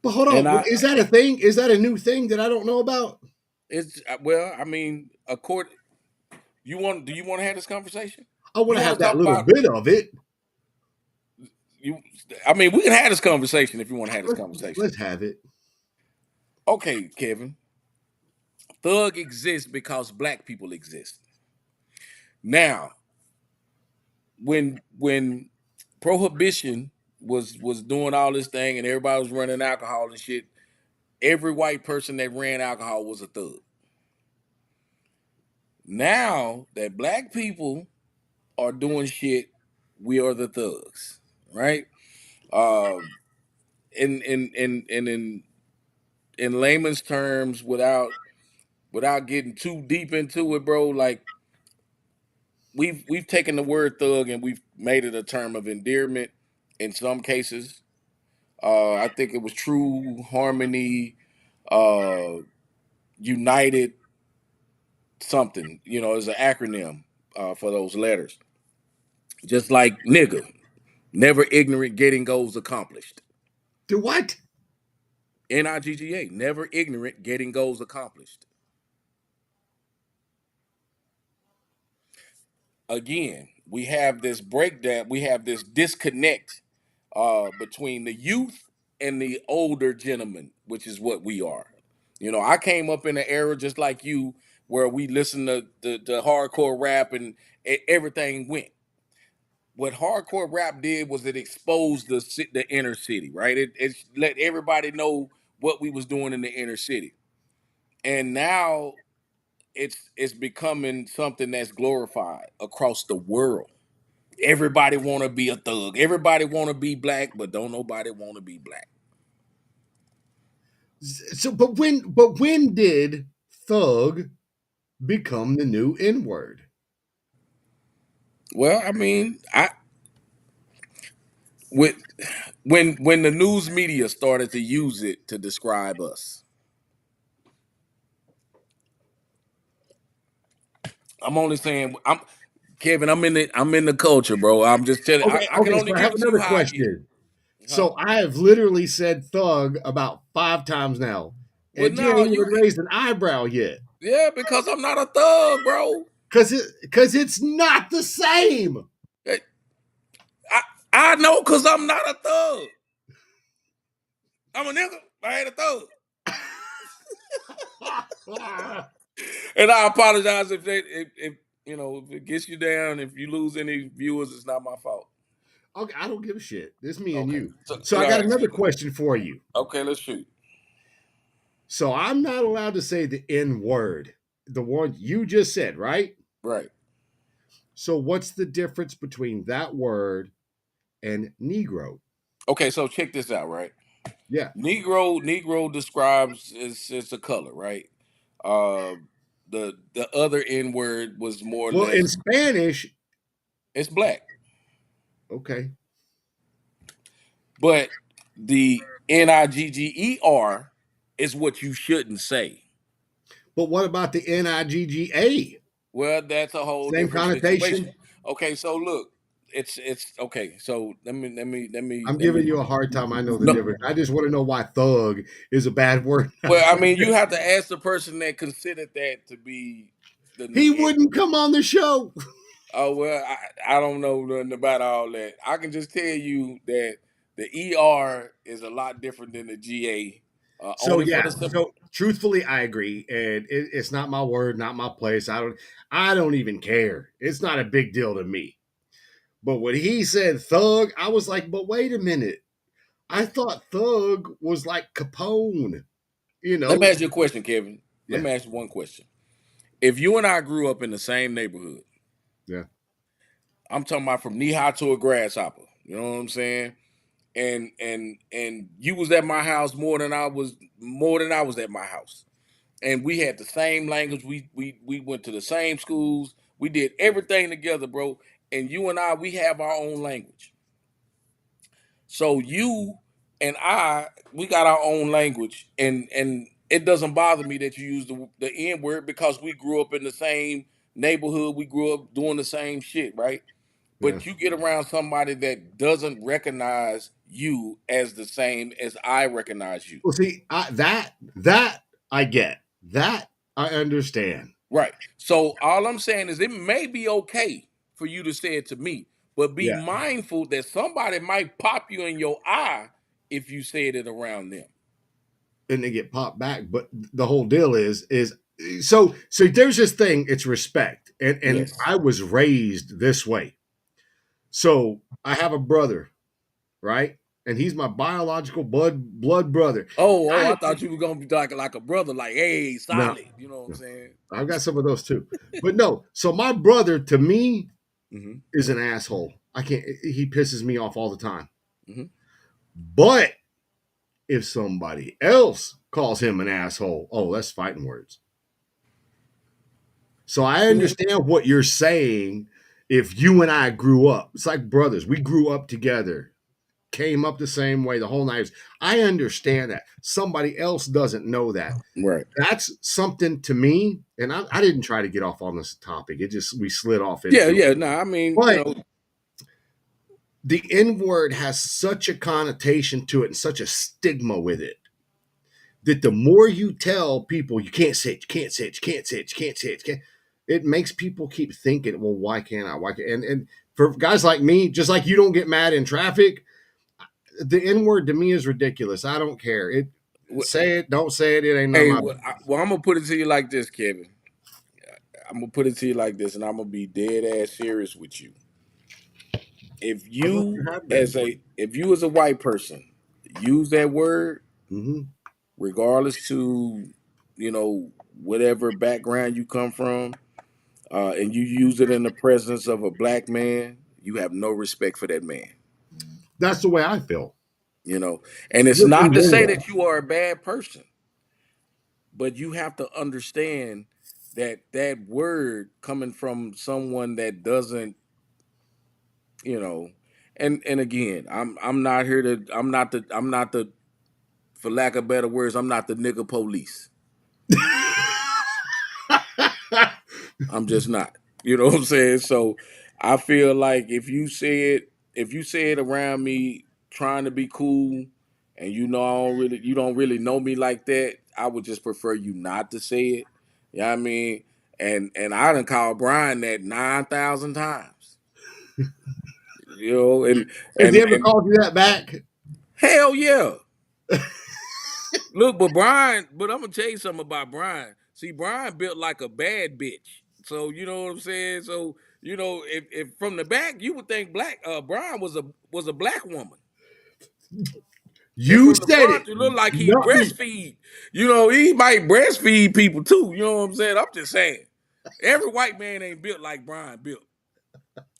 But hold And on, is that a thing? Is that a new thing that I don't know about? it's well, I mean, do you want to have this conversation? I want You to want have to that talk little about bit of it. you I mean, we can have this conversation if you want to have this Let's conversation. let's have it. Okay, Kevin. Thug exists because black people exist. Now, when prohibition was doing all this thing and everybody was running alcohol and shit, every white person that ran alcohol was a thug. Now that black people are doing shit, we are the thugs, right? Um, in layman's terms, without getting too deep into it, bro, like we've taken the word thug and we've made it a term of endearment in some cases. I think it was True Harmony, uh, United something. It's an acronym for those letters. Just like nigga, never ignorant, getting goals accomplished. Do what? NIGGA, never ignorant, getting goals accomplished. Again, we have this breakdown, we have this disconnect between the youth and the older gentlemen, which is what we are. I came up in an era just like you where we listened to the hardcore rap and everything went. What hardcore rap did was it exposed the inner city, right? It let everybody know what we was doing in the inner city. And now it's becoming something that's glorified across the world. Everybody want to be a thug. Everybody want to be black, but don't nobody want to be black. So, but when did thug become the new N word? Well, I mean, I with when the news media started to use it to describe us. I'm only saying I'm Kevin, I'm in the culture, bro. I'm just telling Okay, I can okay. only So I give have it to you another how I get it. question. Huh? So I have literally said thug about 5 times now, Well, and you ain't no, even raised an eyebrow yet. yeah, because I'm not a thug, bro. Because it's not the same. I I know because I'm not a thug. I'm a nigga. I ain't a thug. And I apologize if it gets you down, if you lose any viewers, it's not my fault. Okay, I don't give a shit. It's me and Okay. you. So, So all I got right. another question for you. Okay, let's shoot. So I'm not allowed to say the N word, the one you just said, right? Right. So what's the difference between that word and Negro? Okay, so check this out, right? Yeah. Negro describes it's a color, right? Uh the other N word was more or Well, in less Spanish, it's black, okay. but the Nigger is what you shouldn't say. But what about the Nigga? Well, that's a whole Same different situation. connotation. Okay, so look, it's okay. So I'm let giving me you a hard time. I know the no. difference. I just want to know why thug is a bad word. Well, I mean, you have to ask the person that considered that to be the He new. wouldn't come on the show. Oh well, I don't know nothing about all that. I can just tell you that the ER is a lot different than the GA. So Only for yeah. the simple. So truthfully, I agree, and it's not my word, not my place. I don't even care. It's not a big deal to me. But when he said thug, I was like, but wait a minute. I thought thug was like Capone. You Let me know? ask you a question, Kevin. Let Yeah. me ask you one question. If you and I grew up in the same neighborhood, Yeah. I'm talking about from knee high to a grasshopper. You know what I'm saying? And you was at my house more than I was at my house. And we had the same language. We went to the same schools. We did everything together, bro. And you and I, we have our own language. So you and I, we got our own language, and it doesn't bother me that you use the N word because we grew up in the same neighborhood. We grew up doing the same shit, right? Yeah. But you get around somebody that doesn't recognize you as the same as I recognize you. Well, see, that I get. That I understand. Right. So all I'm saying is it may be okay for you to say it to me, but be Yeah. mindful that somebody might pop you in your eye if you said it around them. And they get popped back. But the whole deal is so there's this thing, it's respect. And Yes. I was raised this way. So I have a brother, right? And he's my biological blood brother. Oh, I I thought you were gonna be like a brother, like, hey, no, solid. You know what I'm no. saying? I've got some of those too. But no, so my brother to me Hmm. is an asshole. I can't he pisses me off all the time. Hmm. But if somebody else calls him an asshole, oh, that's fighting words. So I Yeah. understand what you're saying. If you and I grew up, it's like brothers. We grew up together, came up the same way, the whole night. I understand that. Somebody else doesn't know that. Right. That's something to me. And I didn't try to get off on this topic. It just, we slid off Yeah, into it. yeah. No, I mean, But the N word has such a connotation to it and such a stigma with it that the more you tell people you can't say it, you can't say it, you can't say it, you can't say it, you can't, it makes people keep thinking, well, why can't I? Why can't? And for guys like me, just like you don't get mad in traffic, the N word to me is ridiculous. I don't care. It say it, don't say it. It ain't none of hey, my well, business. I'm gonna put it to you like this, Kevin. I'm gonna put it to you like this, and I'm gonna be dead ass serious with you. If I thought you you had been. if you as a white person use that word, Mm-hmm. regardless to whatever background you come from, and you use it in the presence of a black man, you have no respect for that man. That's the way I feel. You know, and it's Just in not to say general. that you are a bad person, but you have to understand that that word coming from someone that doesn't, you know, and again, I'm not here to I'm not the for lack of better words, I'm not the nigga police. I'm just not. You know what I'm saying? So I feel like if you say it around me trying to be cool and you don't really know me like that, I would just prefer you not to say it. You know what I mean? And I done called Brian that 9,000 times. You know, Has he ever and called you that back? hell yeah. Look, but I'm gonna tell you something about Brian. See, Brian built like a bad bitch. So you know what I'm saying. So if from the back you would think Brian was a black woman, and You from the said it. front you look like he Not me. breastfeed. You know, he might breastfeed people too. You know what I'm saying. I'm just saying, every white man ain't built like Brian built.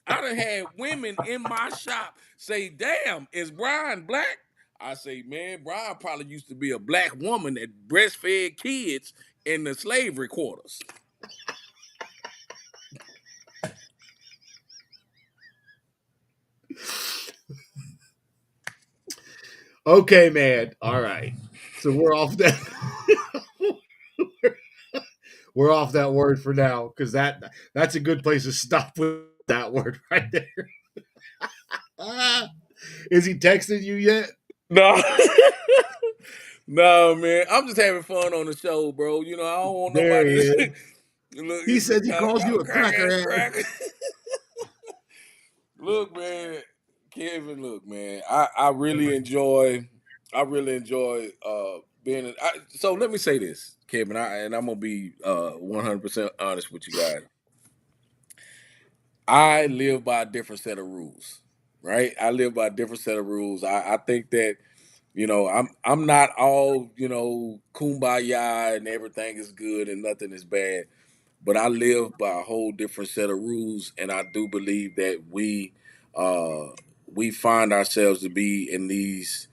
I done had women in my shop say, "Damn, is Brian black?" I say, "Man, Brian probably used to be a black woman that breastfed kids in the slavery quarters." Okay, man. All right. So we're off that. We're off that word for now because that's a good place to stop with that word right there. Ah, is he texting you yet? No. No, man. I'm just having fun on the show, bro. You know, I don't want There he nobody to is. look. He It's says he got, calls got you a a cracker crackhead, head. crack. Look, man, Kevin. Look, man. I really enjoy being. So let me say this, Kevin. I'm gonna be 100% honest with you guys. I live by a different set of rules, right? I live by a different set of rules. I think that I'm not all kumbaya and everything is good and nothing is bad, but I live by a whole different set of rules, and I do believe that uh, we find ourselves to be in these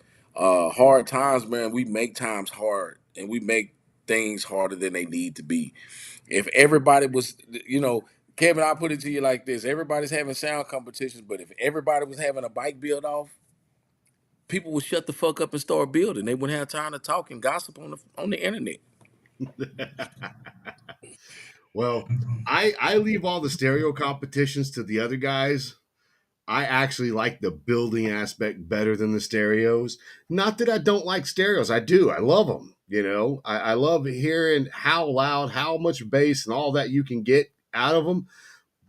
hard times, man. We make times hard, and we make things harder than they need to be. If everybody was, Kevin, I put it to you like this: everybody's having sound competitions, but if everybody was having a bike build off, people would shut the fuck up and start building. They wouldn't have time to talk and gossip on the internet. Well, I leave all the stereo competitions to the other guys. I actually like the building aspect better than the stereos. Not that I don't like stereos. I do. I love them. I love hearing how loud, how much bass, and all that you can get out of them.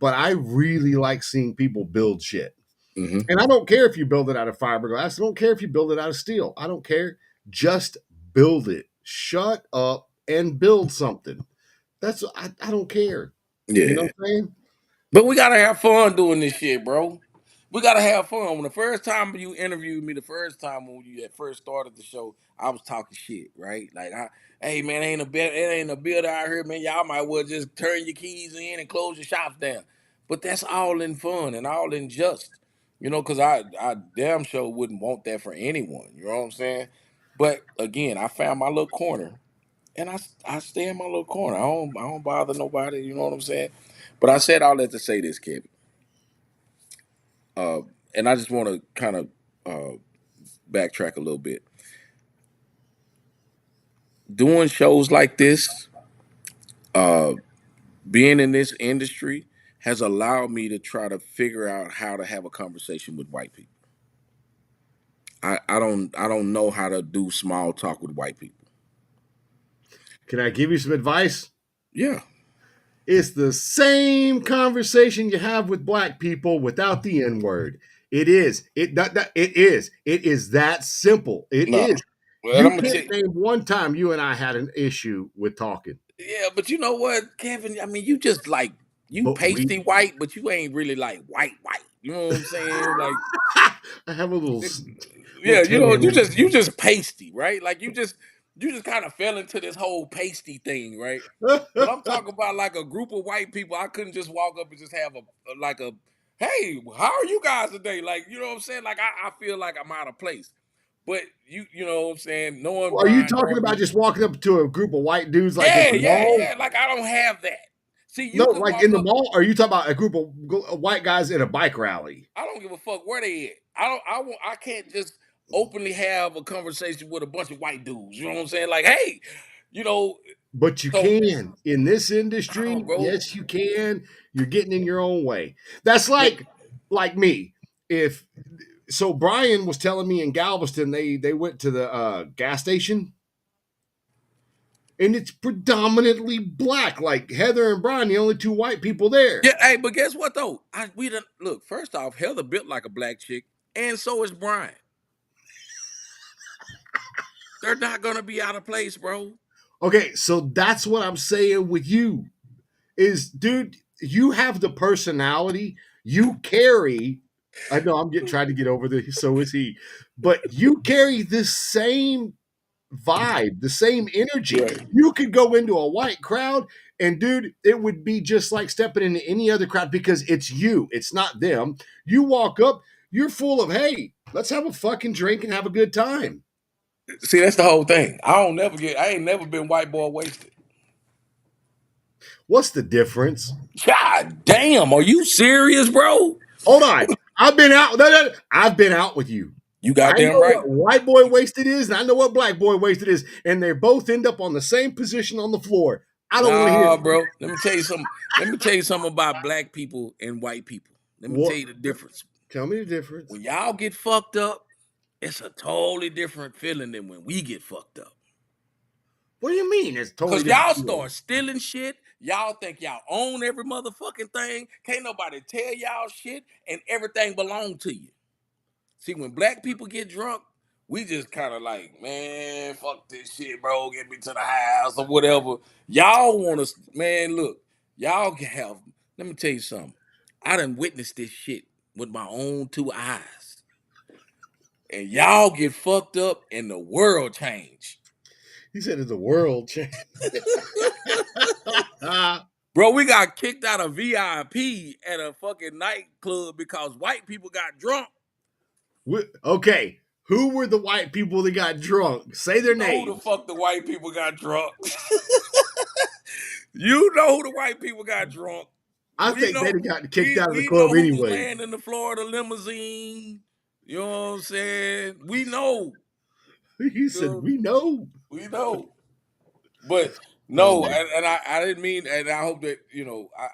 But I really like seeing people build shit. Hmm. And I don't care if you build it out of fiberglass. I don't care if you build it out of steel. I don't care. Just build it. Shut up and build something. I don't care. You know Yeah. what I'm saying? But we gotta have fun doing this shit, bro. We gotta have fun. When the first time you interviewed me, the first time when you had first started the show, I was talking shit, right? Like, hey man, it ain't a builder out here, man. Y'all might well just turn your keys in and close your shops down. But that's all in fun and all in just, because I damn sure wouldn't want that for anyone. You know what I'm saying? But again, I found my little corner, and I stay in my little corner. I don't bother nobody. You know what I'm saying? But I said all that to say this, Kevin. Uh, and I just want to kind of backtrack a little bit. Doing shows like this, uh, being in this industry, has allowed me to try to figure out how to have a conversation with white people. I don't know how to do small talk with white people. Can I give you some advice? Yeah. It's the same conversation you have with black people without the N word. It is. It is. It is that simple. It No. is. Well, I'm You gonna tell can't you. name one time you and I had an issue with talking. Yeah, but you know what, Kevin? I mean, you just like you But we pasty white, but you ain't really like white white. You know what I'm saying? Like, I have a little yeah, you tan. just pasty, right? Like you just kind of fell into this whole pasty thing, right? But I'm talking about like a group of white people. I couldn't just walk up and just have a hey, how are you guys today? Like, you know what I'm saying? Like I feel like I'm out of place. But you know what I'm saying? Knowing Are you Brian, talking knowing about you, just walking up to a group of white dudes like at yeah, the yeah, mall? yeah. Like I don't have that. See, No, you can like in walk the up. mall. Or are you talking about a group of white guys in a bike rally? I don't give a fuck where they at. I don't. I won't. I can't just openly have a conversation with a bunch of white dudes. You know what I'm saying? Like, hey, you know. But you So, can in this oh, industry. bro. Yes, you can. You're getting in your own way. That's But like me. If so, Brian was telling me in Galveston they went to the gas station and it's predominantly black. Like Heather and Brian, the only two white people there. yeah, hey, but guess what though? We done look. First off, Heather built like a black chick, and so is Brian. They're not gonna be out of place, bro. Okay, so that's what I'm saying with you. Is dude, you have the personality you carry. I know I'm getting trying to get over the so is he, but you carry this same vibe, the same energy. Right. You could go into a white crowd and dude, it would be just like stepping into any other crowd because it's you, it's not them. You walk up, you're full of, hey, let's have a fucking drink and have a good time. See, that's the whole thing. I ain't never been white boy wasted. What's the difference? God damn, are you serious, bro? Hold on. I've been out. No, no, no. I've been out with you. You I goddamn know right. what white boy wasted is, and I know what black boy wasted is, and they both end up on the same position on the floor. I don't want to hear Nah, it. bro. Let me tell you something. Let me tell you something about black people and white people. Let me tell What? you the difference. Tell me the difference. When y'all get fucked up, it's a totally different feeling than when we get fucked up. What do you mean? It's totally Cause different y'all feeling. start stealing shit. Y'all think y'all own every motherfucking thing. Can't nobody tell y'all shit, and everything belong to you. See, when black people get drunk, we just kind of like, man, fuck this shit, bro. Get me to the house or whatever. Y'all want to, man, look, y'all can have, let me tell you something. I done witnessed this shit with my own two eyes. And y'all get fucked up and the world change. He said it's a world change. Bro, we got kicked out of VIP at a fucking nightclub because white people got drunk. Okay, who were the white people that got drunk? Say their You know who the names. fuck the white people got drunk. You know who the white people got drunk. I We think know they'd have gotten kicked out of the we know club who was anyway. laying in the Florida limousine. You know what I'm saying? We know. He You said, know, "We know." we know. But Oh no, my! and I didn't mean, and I hope that,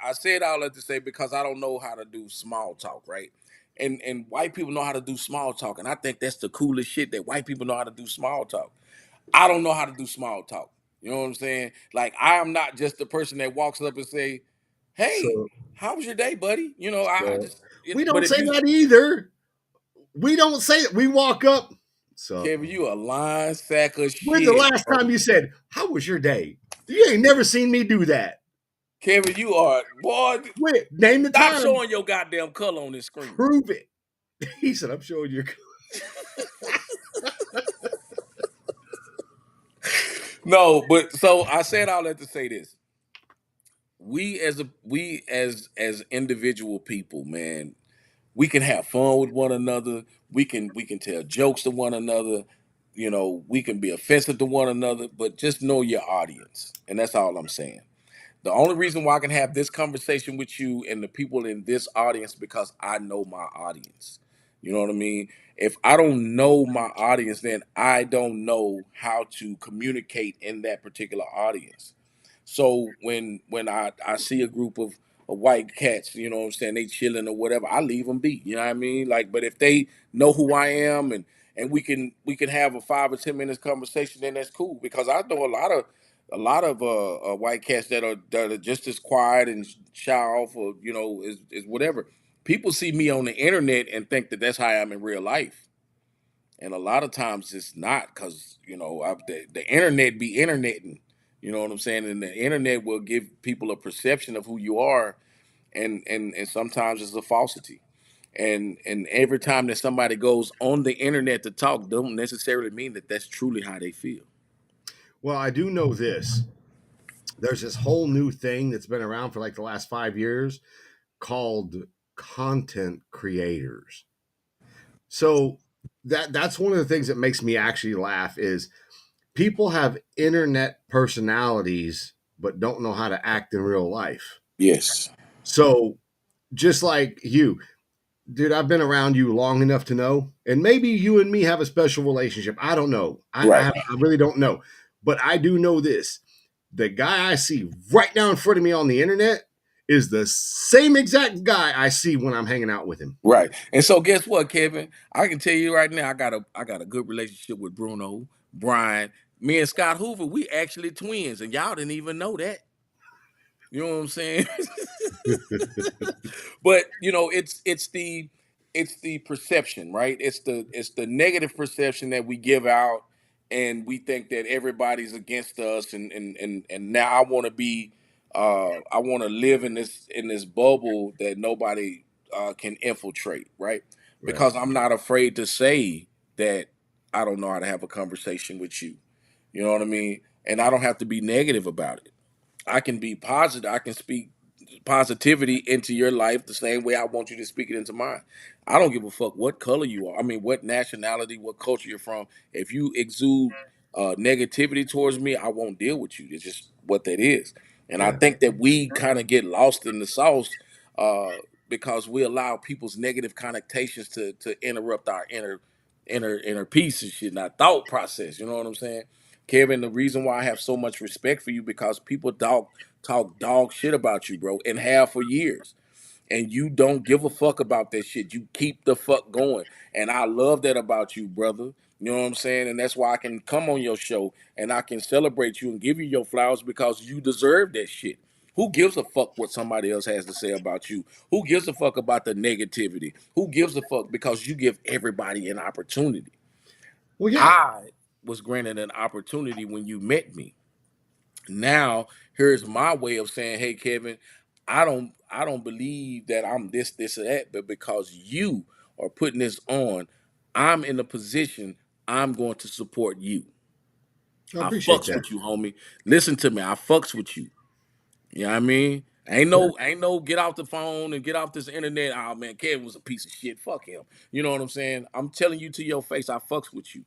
I said all that to say because I don't know how to do small talk, right? And white people know how to do small talk, and I think that's the coolest shit, that white people know how to do small talk. I don't know how to do small talk. You know what I'm saying? Like, I am not just the person that walks up and say, "Hey, So, how was your day, buddy?" I so just, we but don't if say you, that either. We don't say it. We walk up. So, Kevin, you a lying sack of when's the shit, last bro. time you said, "How was your day"? You ain't never seen me do that. Kevin, you are, boy. Wait, name the Stop time. showing your goddamn color on this screen. Prove it. He said, "I'm showing you." No, but so I said all that to say this. We as individual people, man, we can have fun with one another. We can tell jokes to one another. We can be offensive to one another, but just know your audience. And that's all I'm saying. The only reason why I can have this conversation with you and the people in this audience, because I know my audience. You know what I mean? If I don't know my audience, then I don't know how to communicate in that particular audience. So when I see a group of white cats, you know what I'm saying, they chilling or whatever, I leave them be. You know what I mean? Like, but if they know who I am, and we can have a 5 or 10 minutes conversation, then that's cool, because I know a lot of white cats that are just as quiet and shy off, or is whatever. People see me on the internet and think that that's how I am in real life, and a lot of times it's not, because the internet be interneting. You know what I'm saying? And the internet will give people a perception of who you are, and sometimes it's a falsity. And every time that somebody goes on the internet to talk, don't necessarily mean that that's truly how they feel. Well, I do know this. There's this whole new thing that's been around for like the last 5 years called content creators. So that's one of the things that makes me actually laugh is people have internet personalities but don't know how to act in real life. Yes. So just like you, dude, I've been around you long enough to know, and maybe you and me have a special relationship. I don't know. Right. I really don't know. But I do know this. The guy I see right now in front of me on the internet is the same exact guy I see when I'm hanging out with him. Right. And so guess what, Kevin? I can tell you right now, I got a good relationship with Bruno, Brian. Me and Scott Hoover, we actually twins, and y'all didn't even know that. You know what I'm saying? But it's the perception, right? It's the negative perception that we give out, and we think that everybody's against us, and now I want to live in this bubble that nobody can infiltrate, right? Right. Because I'm not afraid to say that I don't know how to have a conversation with you. You know what I mean? And I don't have to be negative about it. I can be positive. I can speak positivity into your life the same way I want you to speak it into mine. I don't give a fuck what color you are. I mean, what nationality, what culture you're from. If you exude negativity towards me, I won't deal with you. It's just what that is. And I Yeah. think that we kind of get lost in the sauce uh, because we allow people's negative connotations to interrupt our inner peace and shit, not thought process. You know what I'm saying, Kevin? The reason why I have so much respect for you because people talk dog shit about you, bro, and have for years, and you don't give a fuck about that shit. You keep the fuck going. And I love that about you, brother. You know what I'm saying? And that's why I can come on your show and I can celebrate you and give you your flowers because you deserve that shit. Who gives a fuck what somebody else has to say about you? Who gives a fuck about the negativity? Who gives a fuck because you give everybody an opportunity? Well, yeah, I was granted an opportunity when you met me. Now here's my way of saying, hey Kevin, I don't believe that I'm this or that, but because you are putting this on, I'm in a position I'm going to support you. I I appreciate fucks that. with you, homie. Listen to me, I fucks with you. You know what I mean? Ain't no get off the phone and get off this internet. Oh man, Kevin was a piece of shit. Fuck him. You know what I'm saying? I'm telling you to your face, I fucks with you.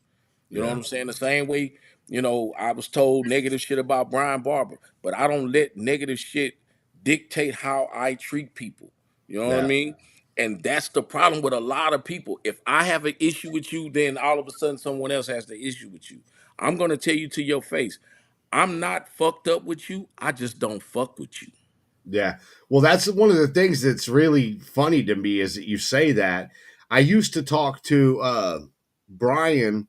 You know what Yeah, I'm saying? The same way, I was told negative shit about Brian Barber, but I don't let negative shit dictate how I treat people. You know what I yeah, mean? And that's the problem with a lot of people. If I have an issue with you, then all of a sudden someone else has the issue with you. I'm gonna tell you to your face, I'm not fucked up with you. I just don't fuck with you. yeah. Well, that's one of the things that's really funny to me is that you say that. I used to talk to Brian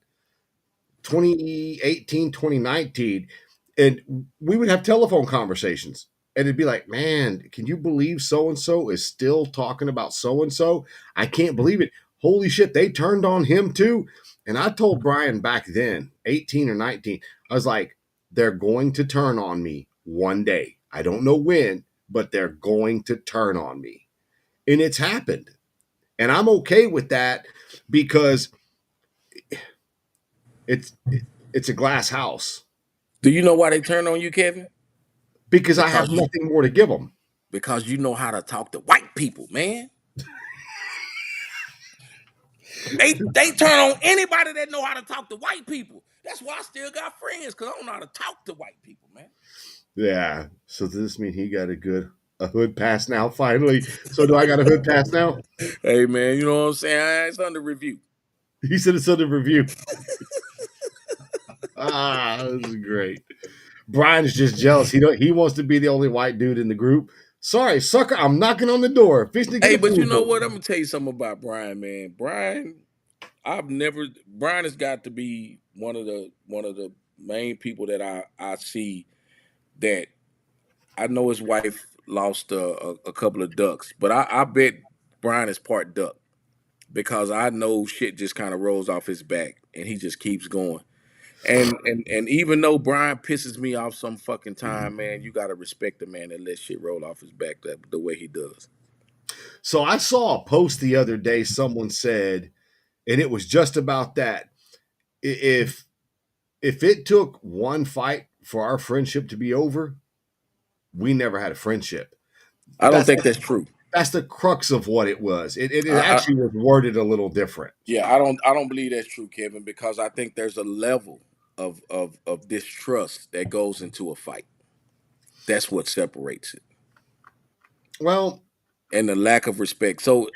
2018, 2019, and we would have telephone conversations. And it'd be like, man, can you believe so and so is still talking about so and so? I can't believe it. Holy shit, they turned on him too. And I told Brian back then, 18 or 19, I was like, they're going to turn on me one day. I don't know when, but they're going to turn on me. And it's happened. And I'm okay with that because it's it's a glass house. Do you know why they turn on you, Kevin? Because I have Because you nothing more to give them. because you know how to talk to white people, man. They turn on anybody that know how to talk to white people. That's why I still got friends, because I don't know how to talk to white people, man. Yeah. So does this mean he got a hood pass now finally? So do I got a hood pass now? Hey man, you know what I'm saying? It's under review. He said it's under review. This is great. Brian's just jealous. He wants to be the only white dude in the group. Sorry, sucker. I'm knocking on the door. Fixing to get Hey, a but you food know bill. what? I'm gonna tell you something about Brian, man. Brian has got to be one of the main people that I see that I know his wife lost a couple of ducks, but I bet Brian is part duck because I know shit just kind of rolls off his back and he just keeps going. And even though Brian pisses me off some fucking time, man, you gotta respect the man that lets shit roll off his back the way he does. So I saw a post the other day. Someone said, and it was just about that. If it took one fight for our friendship to be over, we never had a friendship. I don't That's think that's true. that's the crux of what it was. It I actually was worded a little different. Yeah, I don't believe that's true, Kevin, because I think there's a level of distrust that goes into a fight. That's what separates it. Well, And the lack of respect. So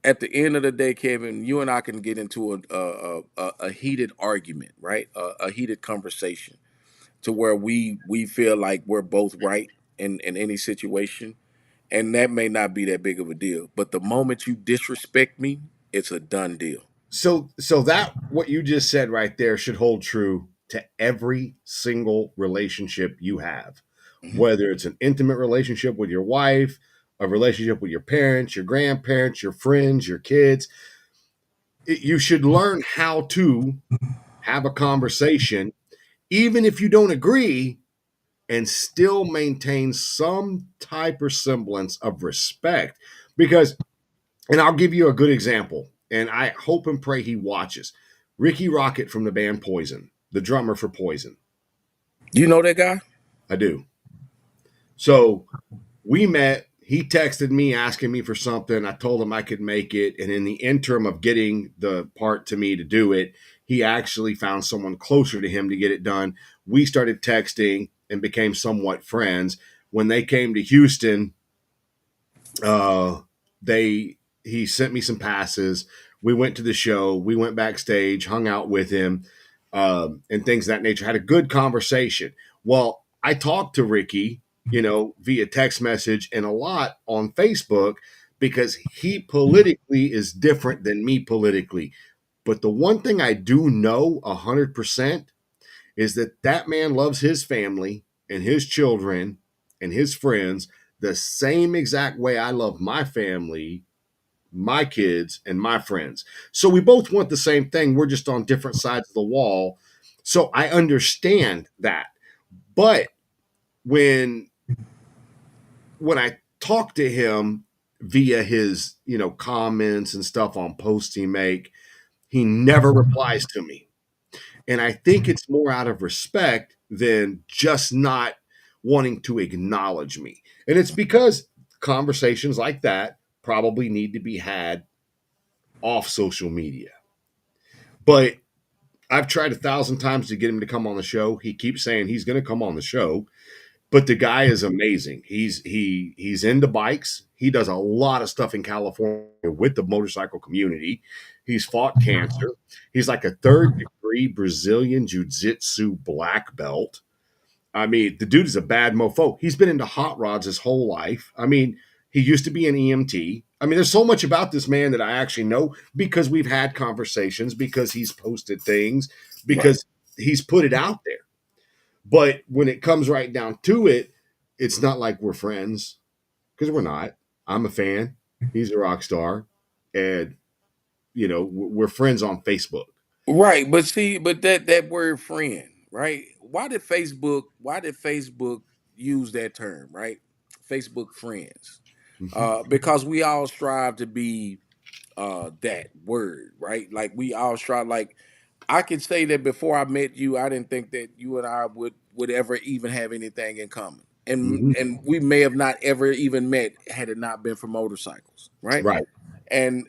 at the end of the day, Kevin, you and I can get into a heated argument, right? A heated conversation to where we feel like we're both right in any situation. And that may not be that big of a deal. But the moment you disrespect me, it's a done deal. so that what you just said right there should hold true to every single relationship you have, Mhm. whether it's an intimate relationship with your wife, a relationship with your parents, your grandparents, your friends, your kids. You should learn how to have a conversation, even if you don't agree, and still maintain some type or semblance of respect. Because, and I'll give you a good example, and I hope and pray he watches. Ricky Rocket from the band Poison, the drummer for Poison. You know that guy? I do. So we met. He texted me asking me for something. I told him I could make it. And in the interim of getting the part to me to do it, he actually found someone closer to him to get it done. We started texting and became somewhat friends. When they came to Houston, they he sent me some passes. We went to the show. We went backstage, hung out with him, and things of that nature. Had a good conversation. Well, I talked to Ricky, via text message and a lot on Facebook because he politically is different than me politically. But the one thing I do know 100% is that that man loves his family and his children and his friends the same exact way I love my family, my kids, and my friends. So we both want the same thing. We're just on different sides of the wall. So I understand that. But when I talk to him via his, comments and stuff on posts he make, he never replies to me. And I think it's more out of respect than just not wanting to acknowledge me. And it's because conversations like that probably need to be had off social media. But I've tried 1,000 times to get him to come on the show. He keeps saying he's going to come on the show, but the guy is amazing. He's into bikes. He does a lot of stuff in California with the motorcycle community. He's fought cancer. He's like a third degree Brazilian jiu-jitsu black belt. I mean, the dude is a bad mofo. He's been into hot rods his whole life. I mean, he used to be an EMT. I mean, there's so much about this man that I actually know because we've had conversations, because he's posted things, Right. because he's put it out there. But when it comes right down to it, it's not like we're friends because we're not. I'm a fan. He's a rock star. And, we're friends on Facebook. Right, but see, but that word friend, right? Why did Facebook use that term, right? Facebook friends. Mhm. Because we all strive to be that word, right? Like we all strive. Like I can say that before I met you, I didn't think that you and I would ever even have anything in common. And Mhm. and we may have not ever even met had it not been for motorcycles, right? Right. And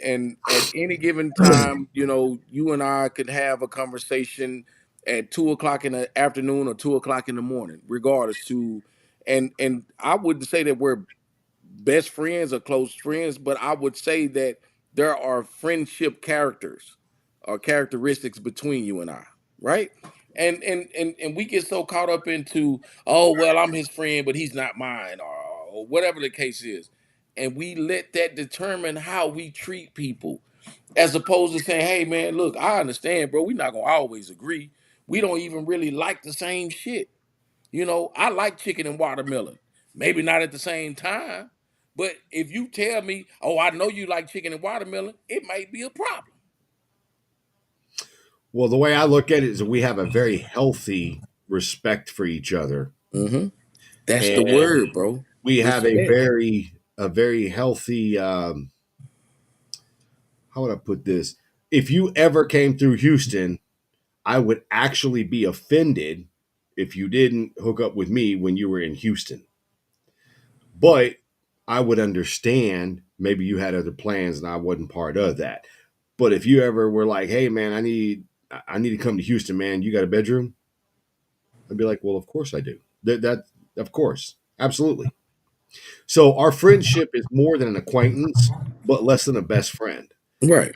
at any given time, you and I could have a conversation at 2 o'clock in the afternoon or 2 o'clock in the morning, regardless to and I wouldn't say that we're best friends or close friends, but I would say that there are friendship characters or characteristics between you and I, right? And we get so caught up into, oh well, I'm his friend, but he's not mine, or whatever the case is. And we let that determine how we treat people, as opposed to saying, hey man, look, I understand, bro, we're not gonna always agree. We don't even really like the same shit. I like chicken and watermelon. Maybe not at the same time, but if you tell me, "Oh, I know you like chicken and watermelon," it might be a problem. Well, the way I look at it is that we have a very healthy respect for each other. hmm That's the And word, bro. we have Respect. a very healthy how would I put this? If you ever came through Houston, I would actually be offended if you didn't hook up with me when you were in Houston. But I would understand maybe you had other plans and I wasn't part of that. But if you ever were like, "Hey man, I need to come to Houston, man. You got a bedroom?" I'd be like, "Well, of course I do. That of course. Absolutely." So our friendship is more than an acquaintance, but less than a best friend. Right.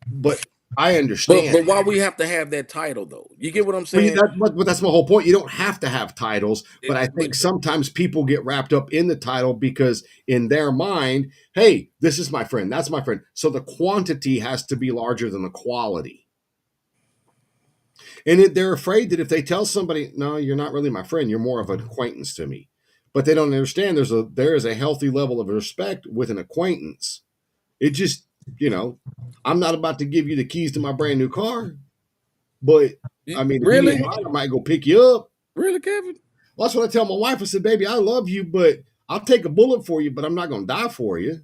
But I But understand. but why we have to have that title though? You get what I'm Well, saying? but that's my whole point. You don't have to have titles, but I But think sometimes people get wrapped up in the title because in their mind, hey, this is my friend, that's my friend. So the quantity has to be larger than the quality. And they're afraid that if they tell somebody, no, you're not really my friend, you're more of an acquaintance to me. But they don't understand there is a healthy level of respect with an acquaintance. It just, you know, I'm not about to give you the keys to my brand new car, but I mean, if you need really, a ride, I might go pick you up. really, Kevin. Well, that's what I tell my wife. I said, baby, I love you, but I'll take a bullet for you, but I'm not going to die for you.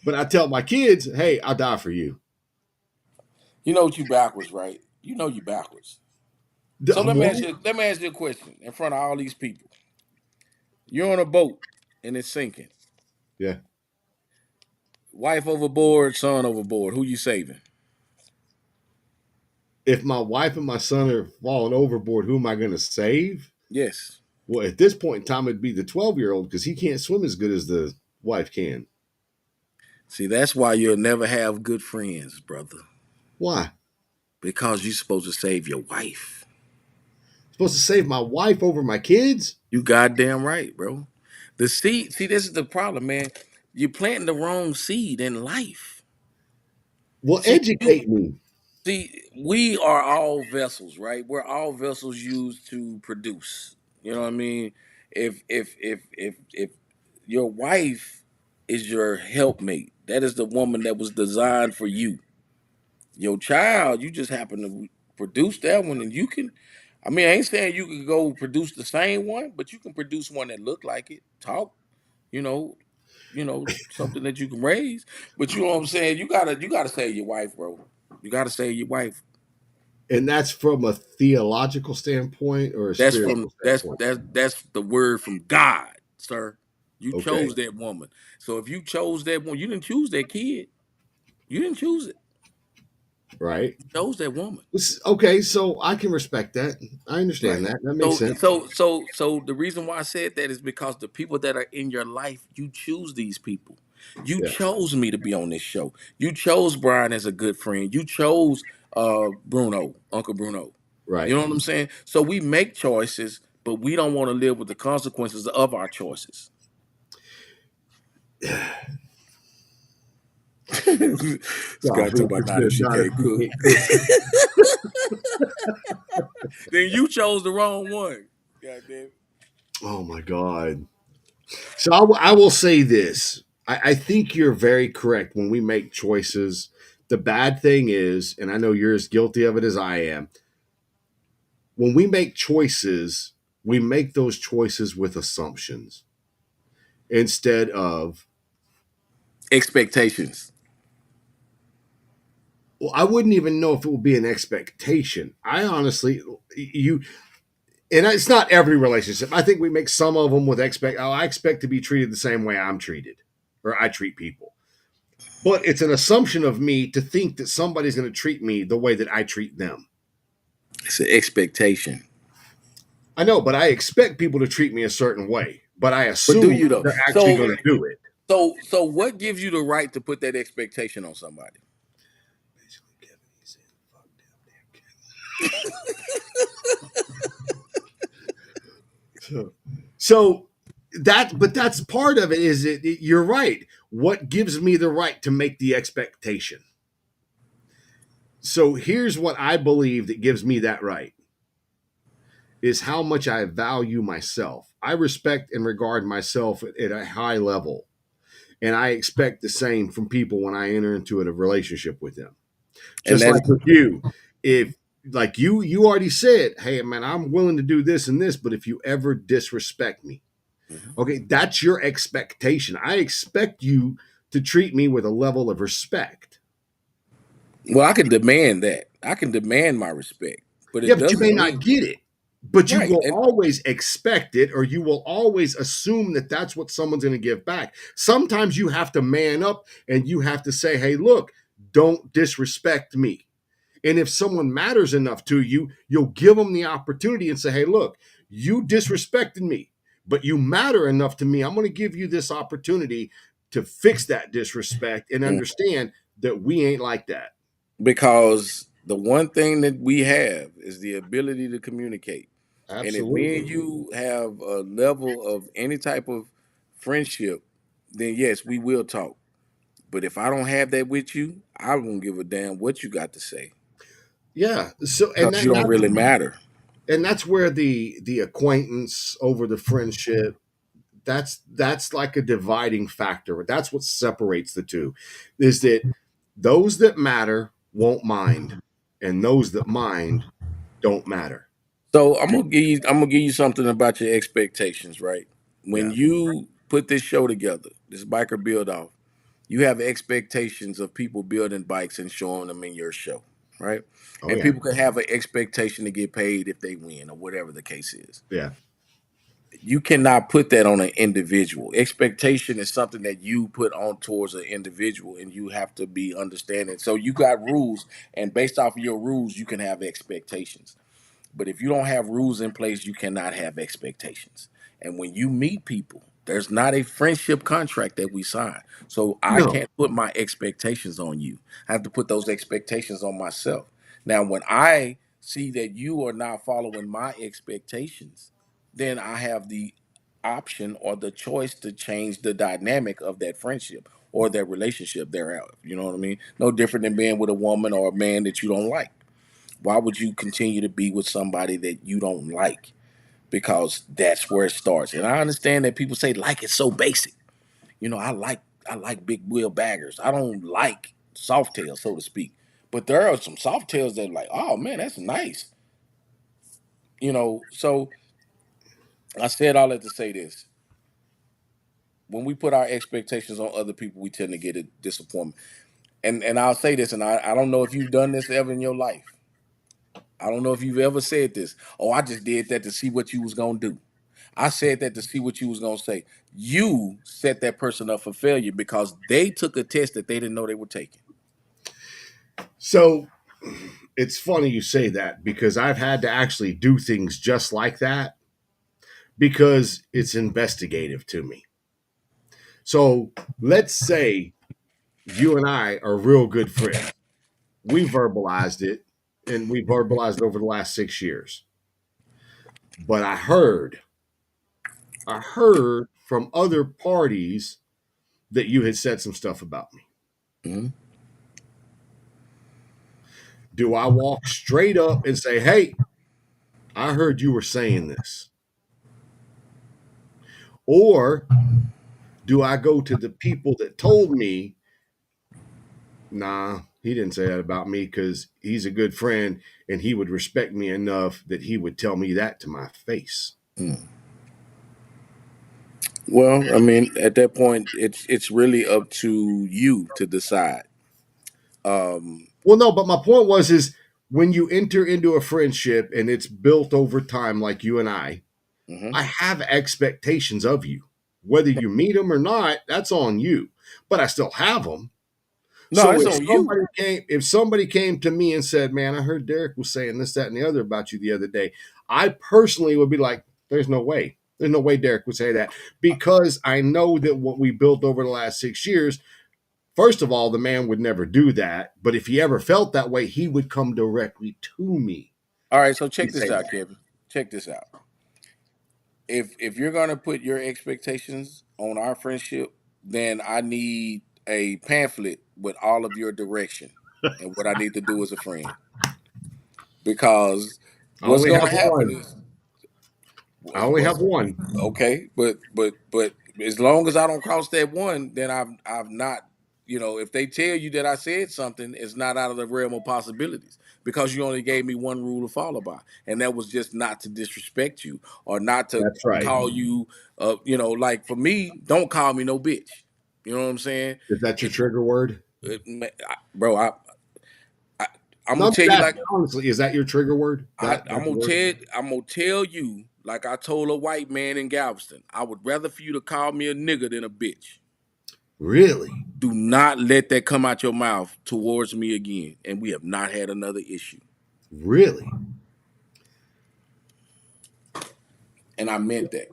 But I tell my kids, hey, I'll die for you. You know what you backwards, right? You know you backwards. So let me ask Well, you. Let me ask you a question in front of all these people. You're on a boat and it's sinking. yeah. Wife overboard, son overboard. Who you saving? If my wife and my son are falling overboard, who am I going to save? Yes. Well, at this point in time, it'd be the 12-year-old because he can't swim as good as the wife can. See, that's why you'll never have good friends, brother. Why? Because you're supposed to save your wife. Supposed to save my wife over my kids? You goddamn right, bro. The seed, see, this is the problem, man. You're planting the wrong seed in life. Well, See, educate me. we are all vessels, right? We're all vessels used to produce. You know what I mean? If your wife is your helpmate, that is the woman that was designed for you. Your child, you just happen to produce that one, and you can. I mean, I ain't saying you can go produce the same one, but you can produce one that look like it, talk, you know, something that you can raise. But you know what I'm saying? You gotta save your wife, bro. You gotta save your wife. And that's from a theological standpoint or a That's spiritual from standpoint. that's the word from God, sir. You Okay. chose that woman. So if you chose that one, you didn't choose that kid. You didn't choose it. Right. You chose that woman. Okay. So I can respect that. I understand Right. that. That makes So sense. the reason why I said that is because the people that are in your life, you choose these people. You Yeah. chose me to be on this show. You chose Brian as a good friend. You chose Bruno, Uncle Bruno. You Right. know what I'm saying? So we make choices, but we don't want to live with the consequences of our choices. This God, guy talking who about puts not if good, she not if can't you cook. can't cook. Then you chose the wrong one. God damn it. Oh my God. So I will say this. I think you're very correct when we make choices. The bad thing is, and I know you're as guilty of it as I am, when we make choices, we make those choices with assumptions instead of, Expectations. well, I wouldn't even know if it would be an expectation. I honestly, you, and it's not every relationship. I think we make some of them with I expect to be treated the same way I'm treated or I treat people. But it's an assumption of me to think that somebody's going to treat me the way that I treat them. It's an expectation. I know, but I expect people to treat me a certain way, but I But do assume you though? they're actually So going to do it. so what gives you the right to put that expectation on somebody? So, so but that's part of it. Is you're right. What gives me the right to make the expectation? So here's what I believe that gives me that right is how much I value myself. I respect and regard myself at a high level, and I expect the same from people when I enter into a relationship with them. And Just that's like with you, if like you already said, hey man, I'm willing to do this and this, but if you ever disrespect me, okay, that's your expectation. I expect you to treat me with a level of respect. well, I can demand that. I can demand my respect, but Yeah, it but you may doesn't not mean get it. But you right. will And always expect it, or you will always assume that that's what someone's going to give back. Sometimes you have to man up and you have to say, hey, look, don't disrespect me. And if someone matters enough to you, you'll give them the opportunity and say, hey, look, you disrespected me, but you matter enough to me. I'm going to give you this opportunity to fix that disrespect and mm, understand that we ain't like that. because the one thing that we have is the ability to communicate. And if me and Absolutely. you have a level of any type of friendship, then yes, we will talk. But if I don't have that with you, I won't give a damn what you got to say Yeah. So because you don't really matter. and that's where the acquaintance over the friendship, that's like a dividing factor. That's what separates the two, is that those that matter won't mind, and those that mind don't matter. So I'm gonna give you something about your expectations, right? When Yeah. you put this show together, this biker build off, you have expectations of people building bikes and showing them in your show, right? Oh And yeah. people can have an expectation to get paid if they win or whatever the case is. Yeah. You cannot put that on an individual. Expectation is something that you put on towards an individual, and you have to be understanding. So you got rules, and based off of your rules, you can have expectations. But if you don't have rules in place, you cannot have expectations. And when you meet people, There's not a friendship contract that we sign. So I No. can't put my expectations on you. I have to put those expectations on myself. Now, when I see that you are not following my expectations, then I have the option or the choice to change the dynamic of that friendship or that relationship thereof. You know what I mean? No different than being with a woman or a man that you don't like. Why would you continue to be with somebody that you don't like? Because that's where it starts. And I understand that people say like it's so basic. You know, I like big wheel baggers. I don't like soft tails, so to speak. But there are some soft tails that are like, oh man, that's nice. So I said all that to say this. When we put our expectations on other people, we tend to get a disappointment. And I'll say this, and I don't know if you've done this ever in your life. I don't know if you've ever said this. Oh, I just did that to see what you was gonna do. I said that to see what you was gonna say. You set that person up for failure because they took a test that they didn't know they were taking. So it's funny you say that because I've had to actually do things just like that because it's investigative to me. So let's say you and I are real good friends. We verbalized it and we verbalized it over the last 6 years. But I heard from other parties that you had said some stuff about me. Mhm. Do I walk straight up and say, hey, I heard you were saying this? Or do I go to the people that told me, nah, he didn't say that about me because he's a good friend and he would respect me enough that he would tell me that to my face? Mm. Well, I mean, at that point, it's really up to you to decide. Um, Well, no, but my point was is when you enter into a friendship and it's built over time, like you and mhm. I have expectations of you. Whether you meet them or not, that's on you. But I still have them. No, So it's if on you. somebody came to me and said, "Man, I heard Derick was saying this, that, and the other about you the other day," I personally would be like, "There's no way. There's no way Derick would say that," because I know that what we built over the last 6 years. First of all, the man would never do that. But if he ever felt that way, he would come directly to me All right, so check and this say out, that. Kevin. Check this out. If you're gonna put your expectations on our friendship, then I need a pamphlet with all of your direction and what I need to do as a friend. Because I what's only gonna have happen one. is I only have what's one. okay, but as long as I don't cross that one, then I've not. If they tell you that I said something, it's not out of the realm of possibilities because you only gave me one rule to follow by, and that was just not to disrespect you or not to That's right. call you. Like for me, don't call me no bitch. You know what I'm saying? Is that your It, trigger word? bro, I I'm No, gonna I'm tell just you like asking honestly. Is that your trigger word? I'm That gonna word? tell you, like I told a white man in Galveston, I would rather for you to call me a nigga than a bitch. Really? Do not let that come out your mouth towards me again. And we have not had another issue. Really? And I meant that.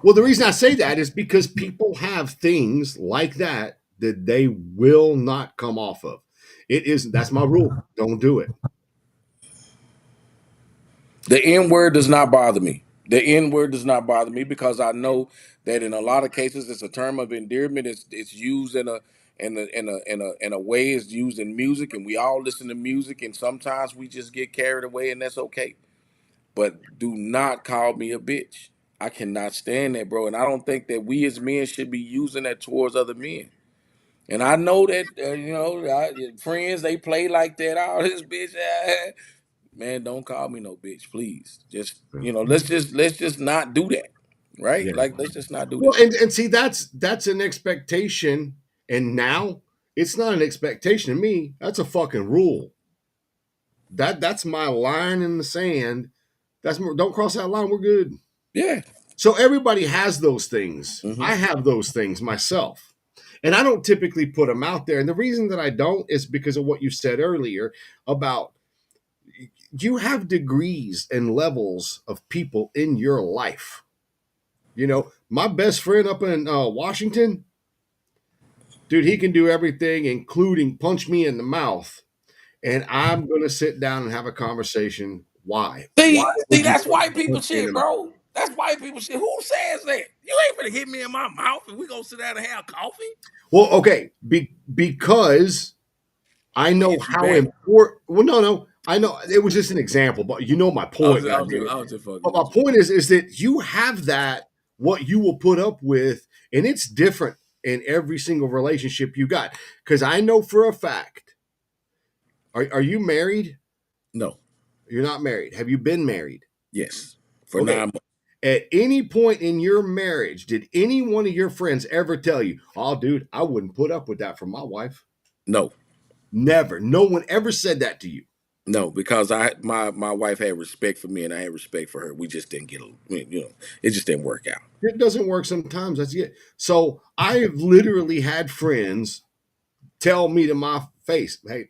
Well, the reason I say that is because people have things like that that they will not come off of. It is that's my rule. Don't do it. The N word does not bother me. The N word does not bother me because I know that in a lot of cases it's a term of endearment. It's used in a way it's used in music, and we all listen to music, and sometimes we just get carried away, and that's okay. But do not call me a bitch. I cannot stand that, bro. And I don't think that we as men should be using that towards other men. And I know that friends they play like that. All this bitch, man, don't call me no bitch, please. Just let's just not do that, right? Yeah. Like let's just not do Well, that. and see that's an expectation, and now it's not an expectation to me. That's a fucking rule. That's my line in the sand. Don't cross that line. We're good. Yeah. So everybody has those things. Hmm. I have those things myself. And I don't typically put them out there. And the reason that I don't is because of what you said earlier about you have degrees and levels of people in your life. My best friend up in Washington, dude, he can do everything, including punch me in the mouth. And I'm going to sit down and have a conversation. Why? Why See, would you that's white people punch me in the shit, mouth? bro. That's white people shit. Who says that? You ain't gonna hit me in my mouth and we gonna sit down and have coffee. Well, okay, because I I'm gonna know hit you how back. important. Well, no, I know it was just an example, but you know my point. God damn it! I was just fucking But my with you. point is that you have that what you will put up with, and it's different in every single relationship you got. Because I know for a fact. Are you married? No, You're not married. Have you been married? yes, for Okay. 9 months. At any point in your marriage, did any one of your friends ever tell you, "Oh, dude, I wouldn't put up with that from my wife"? No, Never. No one ever said that to you. no, because my wife had respect for me and I had respect for her. We just didn't get, it just didn't work out. It doesn't work sometimes. That's it. So I've literally had friends tell me to my face, "Hey,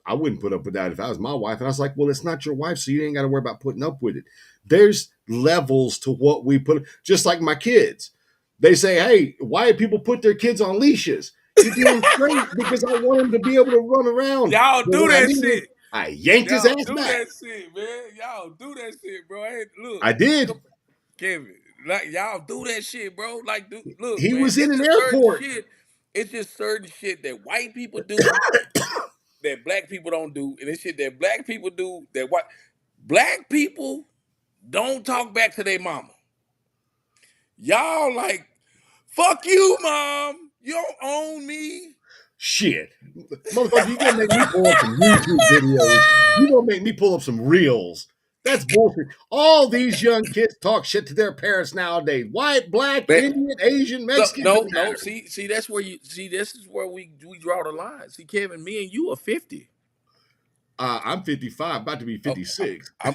I wouldn't put up with that if I was my wife." And I was like, "Well, it's not your wife, so you ain't got to worry about putting up with it." There's levels to what we put. Just like my kids, they say, "Hey, why do people put their kids on leashes?" You damn straight, because I want them to be able to run around. Y'all But do what I that did was shit. I yanked his Y'all ass do back. that shit, man. Y'all do that shit, bro. Hey, look, I did. Kevin, like y'all do that shit, bro. Like, look, He man, was in it's an just certain airport. shit. It's just certain shit that white people do that black people don't do, and it's shit that black people do that white black people don't talk back to their mama. Y'all like, fuck you, mom. You don't own me. Shit. Motherfucker, you gonna make me pull up some YouTube videos. You gonna make me pull up some reels. That's bullshit. All these young kids talk shit to their parents nowadays. White, black, But Indian, Asian, no, Mexican, no, doesn't no. matter. See, that's where you see. This is where we draw the line. See, Kevin, me and you are 50. I'm 55, about to be Oh, 56. I'm,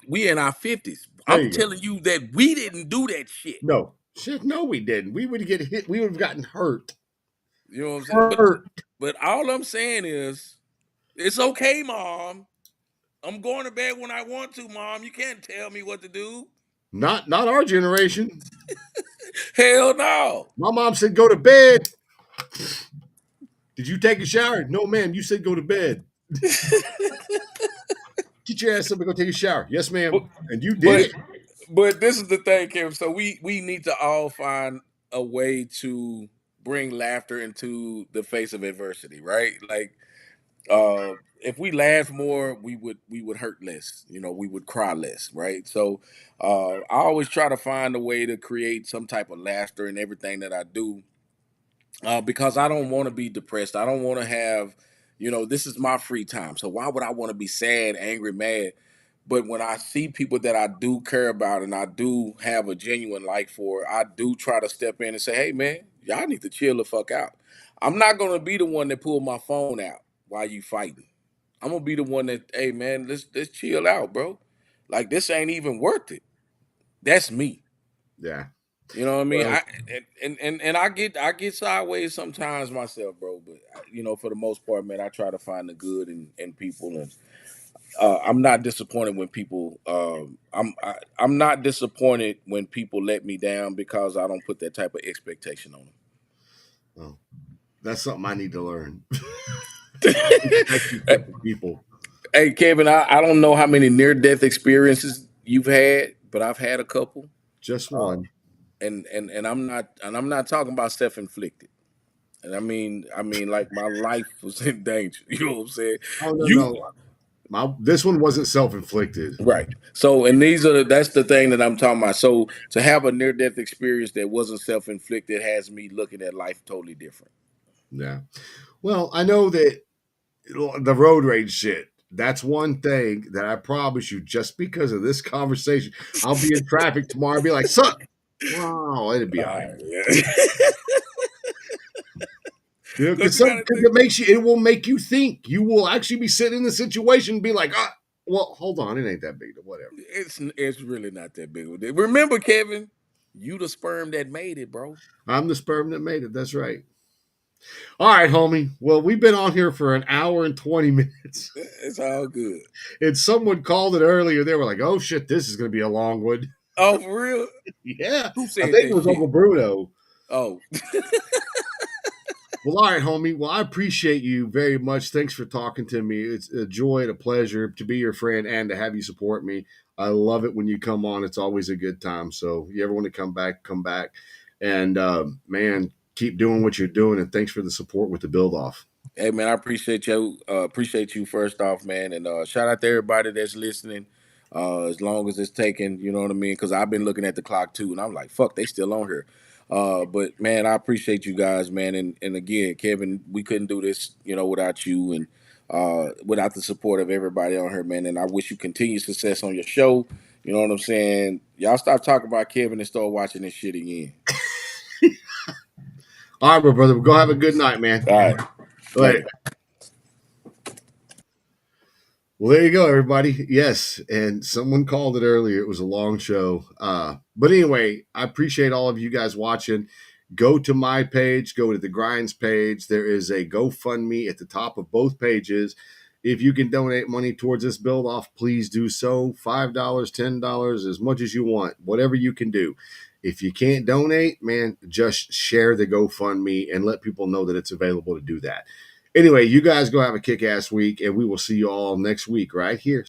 we in our 50s. There I'm you go. telling you that we didn't do that shit. No. Shit, no, we didn't. We would get hit. We would have gotten hurt. You know what I'm saying? Hurt. But all I'm saying is, it's okay, mom. I'm going to bed when I want to, mom. You can't tell me what to do. Not our generation. Hell no. My mom said go to bed. Did you take a shower? No, ma'am. You said go to bed. Get your ass up and go take a shower. Yes, but, ma'am. And you did but it. but this is the thing, Kevin. So we need to all find a way to bring laughter into the face of adversity, right? Like, if we laugh more, we would hurt less. We would cry less, right? So I always try to find a way to create some type of laughter in everything that I do, because I don't want to be depressed. I don't want to have, this is my free time. So why would I want to be sad, angry, mad? But when I see people that I do care about and I do have a genuine like for, I do try to step in and say, hey man, y'all need to chill the fuck out. I'm not gonna be the one that pull my phone out while you fighting. I'm gonna be the one that, hey man, let's chill out, bro. Like this ain't even worth it. That's me. Yeah. You know what I mean? Well, And I get sideways sometimes myself, bro. But for the most part, man, I try to find the good in people, and I'm not disappointed when people. I'm not disappointed when people let me down because I don't put that type of expectation on well, that's something I need to learn. them. Expect from people. Hey, Kevin, I don't know how many near death experiences you've had, but I've had a couple. Just Uh, one. and I'm not talking about self inflicted. And I mean, like my life was in danger. You know what I'm saying? Oh no, You no. This one wasn't self-inflicted. right. So, and that's the thing that I'm talking about. So, to have a near death experience that wasn't self inflicted has me looking at life totally different. Yeah. Well, I know that the road rage shit. That's one thing that I promise you, just because of this conversation, I'll be in traffic tomorrow. I'll be like, "Sup?" Wow, it'd be all right. Yeah. Because Because you got to think. it makes you, it will make you think. You will actually be sitting in the situation and be like, "Ah, well, hold on, it ain't that big, whatever." It's really not that big of a deal. Remember, Kevin, you the sperm that made it, bro. I'm the sperm that made it. That's right. All right, homie. Well, we've been on here for an hour and 20 minutes. It's all good. And someone called it earlier. They were like, "Oh shit, this is going to be a long one." Oh, for real? Yeah, Who I said think it that was shit? Uncle Bruno. Oh, Well, all right, homie. Well, I appreciate you very much. Thanks for talking to me. It's a joy and a pleasure to be your friend and to have you support me. I love it when you come on. It's always a good time. So, you ever want to come back, come back. And man, keep doing what you're doing. And thanks for the support with the build off. hey man, I appreciate you. Appreciate you first off, man, and shout out to everybody that's listening. As long as it's taken, you know what I mean? Because I've been looking at the clock too, and I'm like, fuck, they still on here. But man, I appreciate you guys, man, and again, Kevin, we couldn't do this, without you and without the support of everybody on here, man. And I wish you continued success on your show. You know what I'm saying? Y'all stop talking about Kevin and start watching this shit again. All right, my brother. Go have a good night, man. All right, Later. later. Well, there you go, everybody. Yes, and someone called it earlier. It was a long show. But anyway, I appreciate all of you guys watching. Go to my page, go to the Grinds page. There is a GoFundMe at the top of both pages. If you can donate money towards this build off, please do so. $5, $10, as much as you want, whatever you can do. If you can't donate, man, just share the GoFundMe and let people know that it's available to do that. Anyway, you guys go have a kick-ass week, and we will see you all next week right here.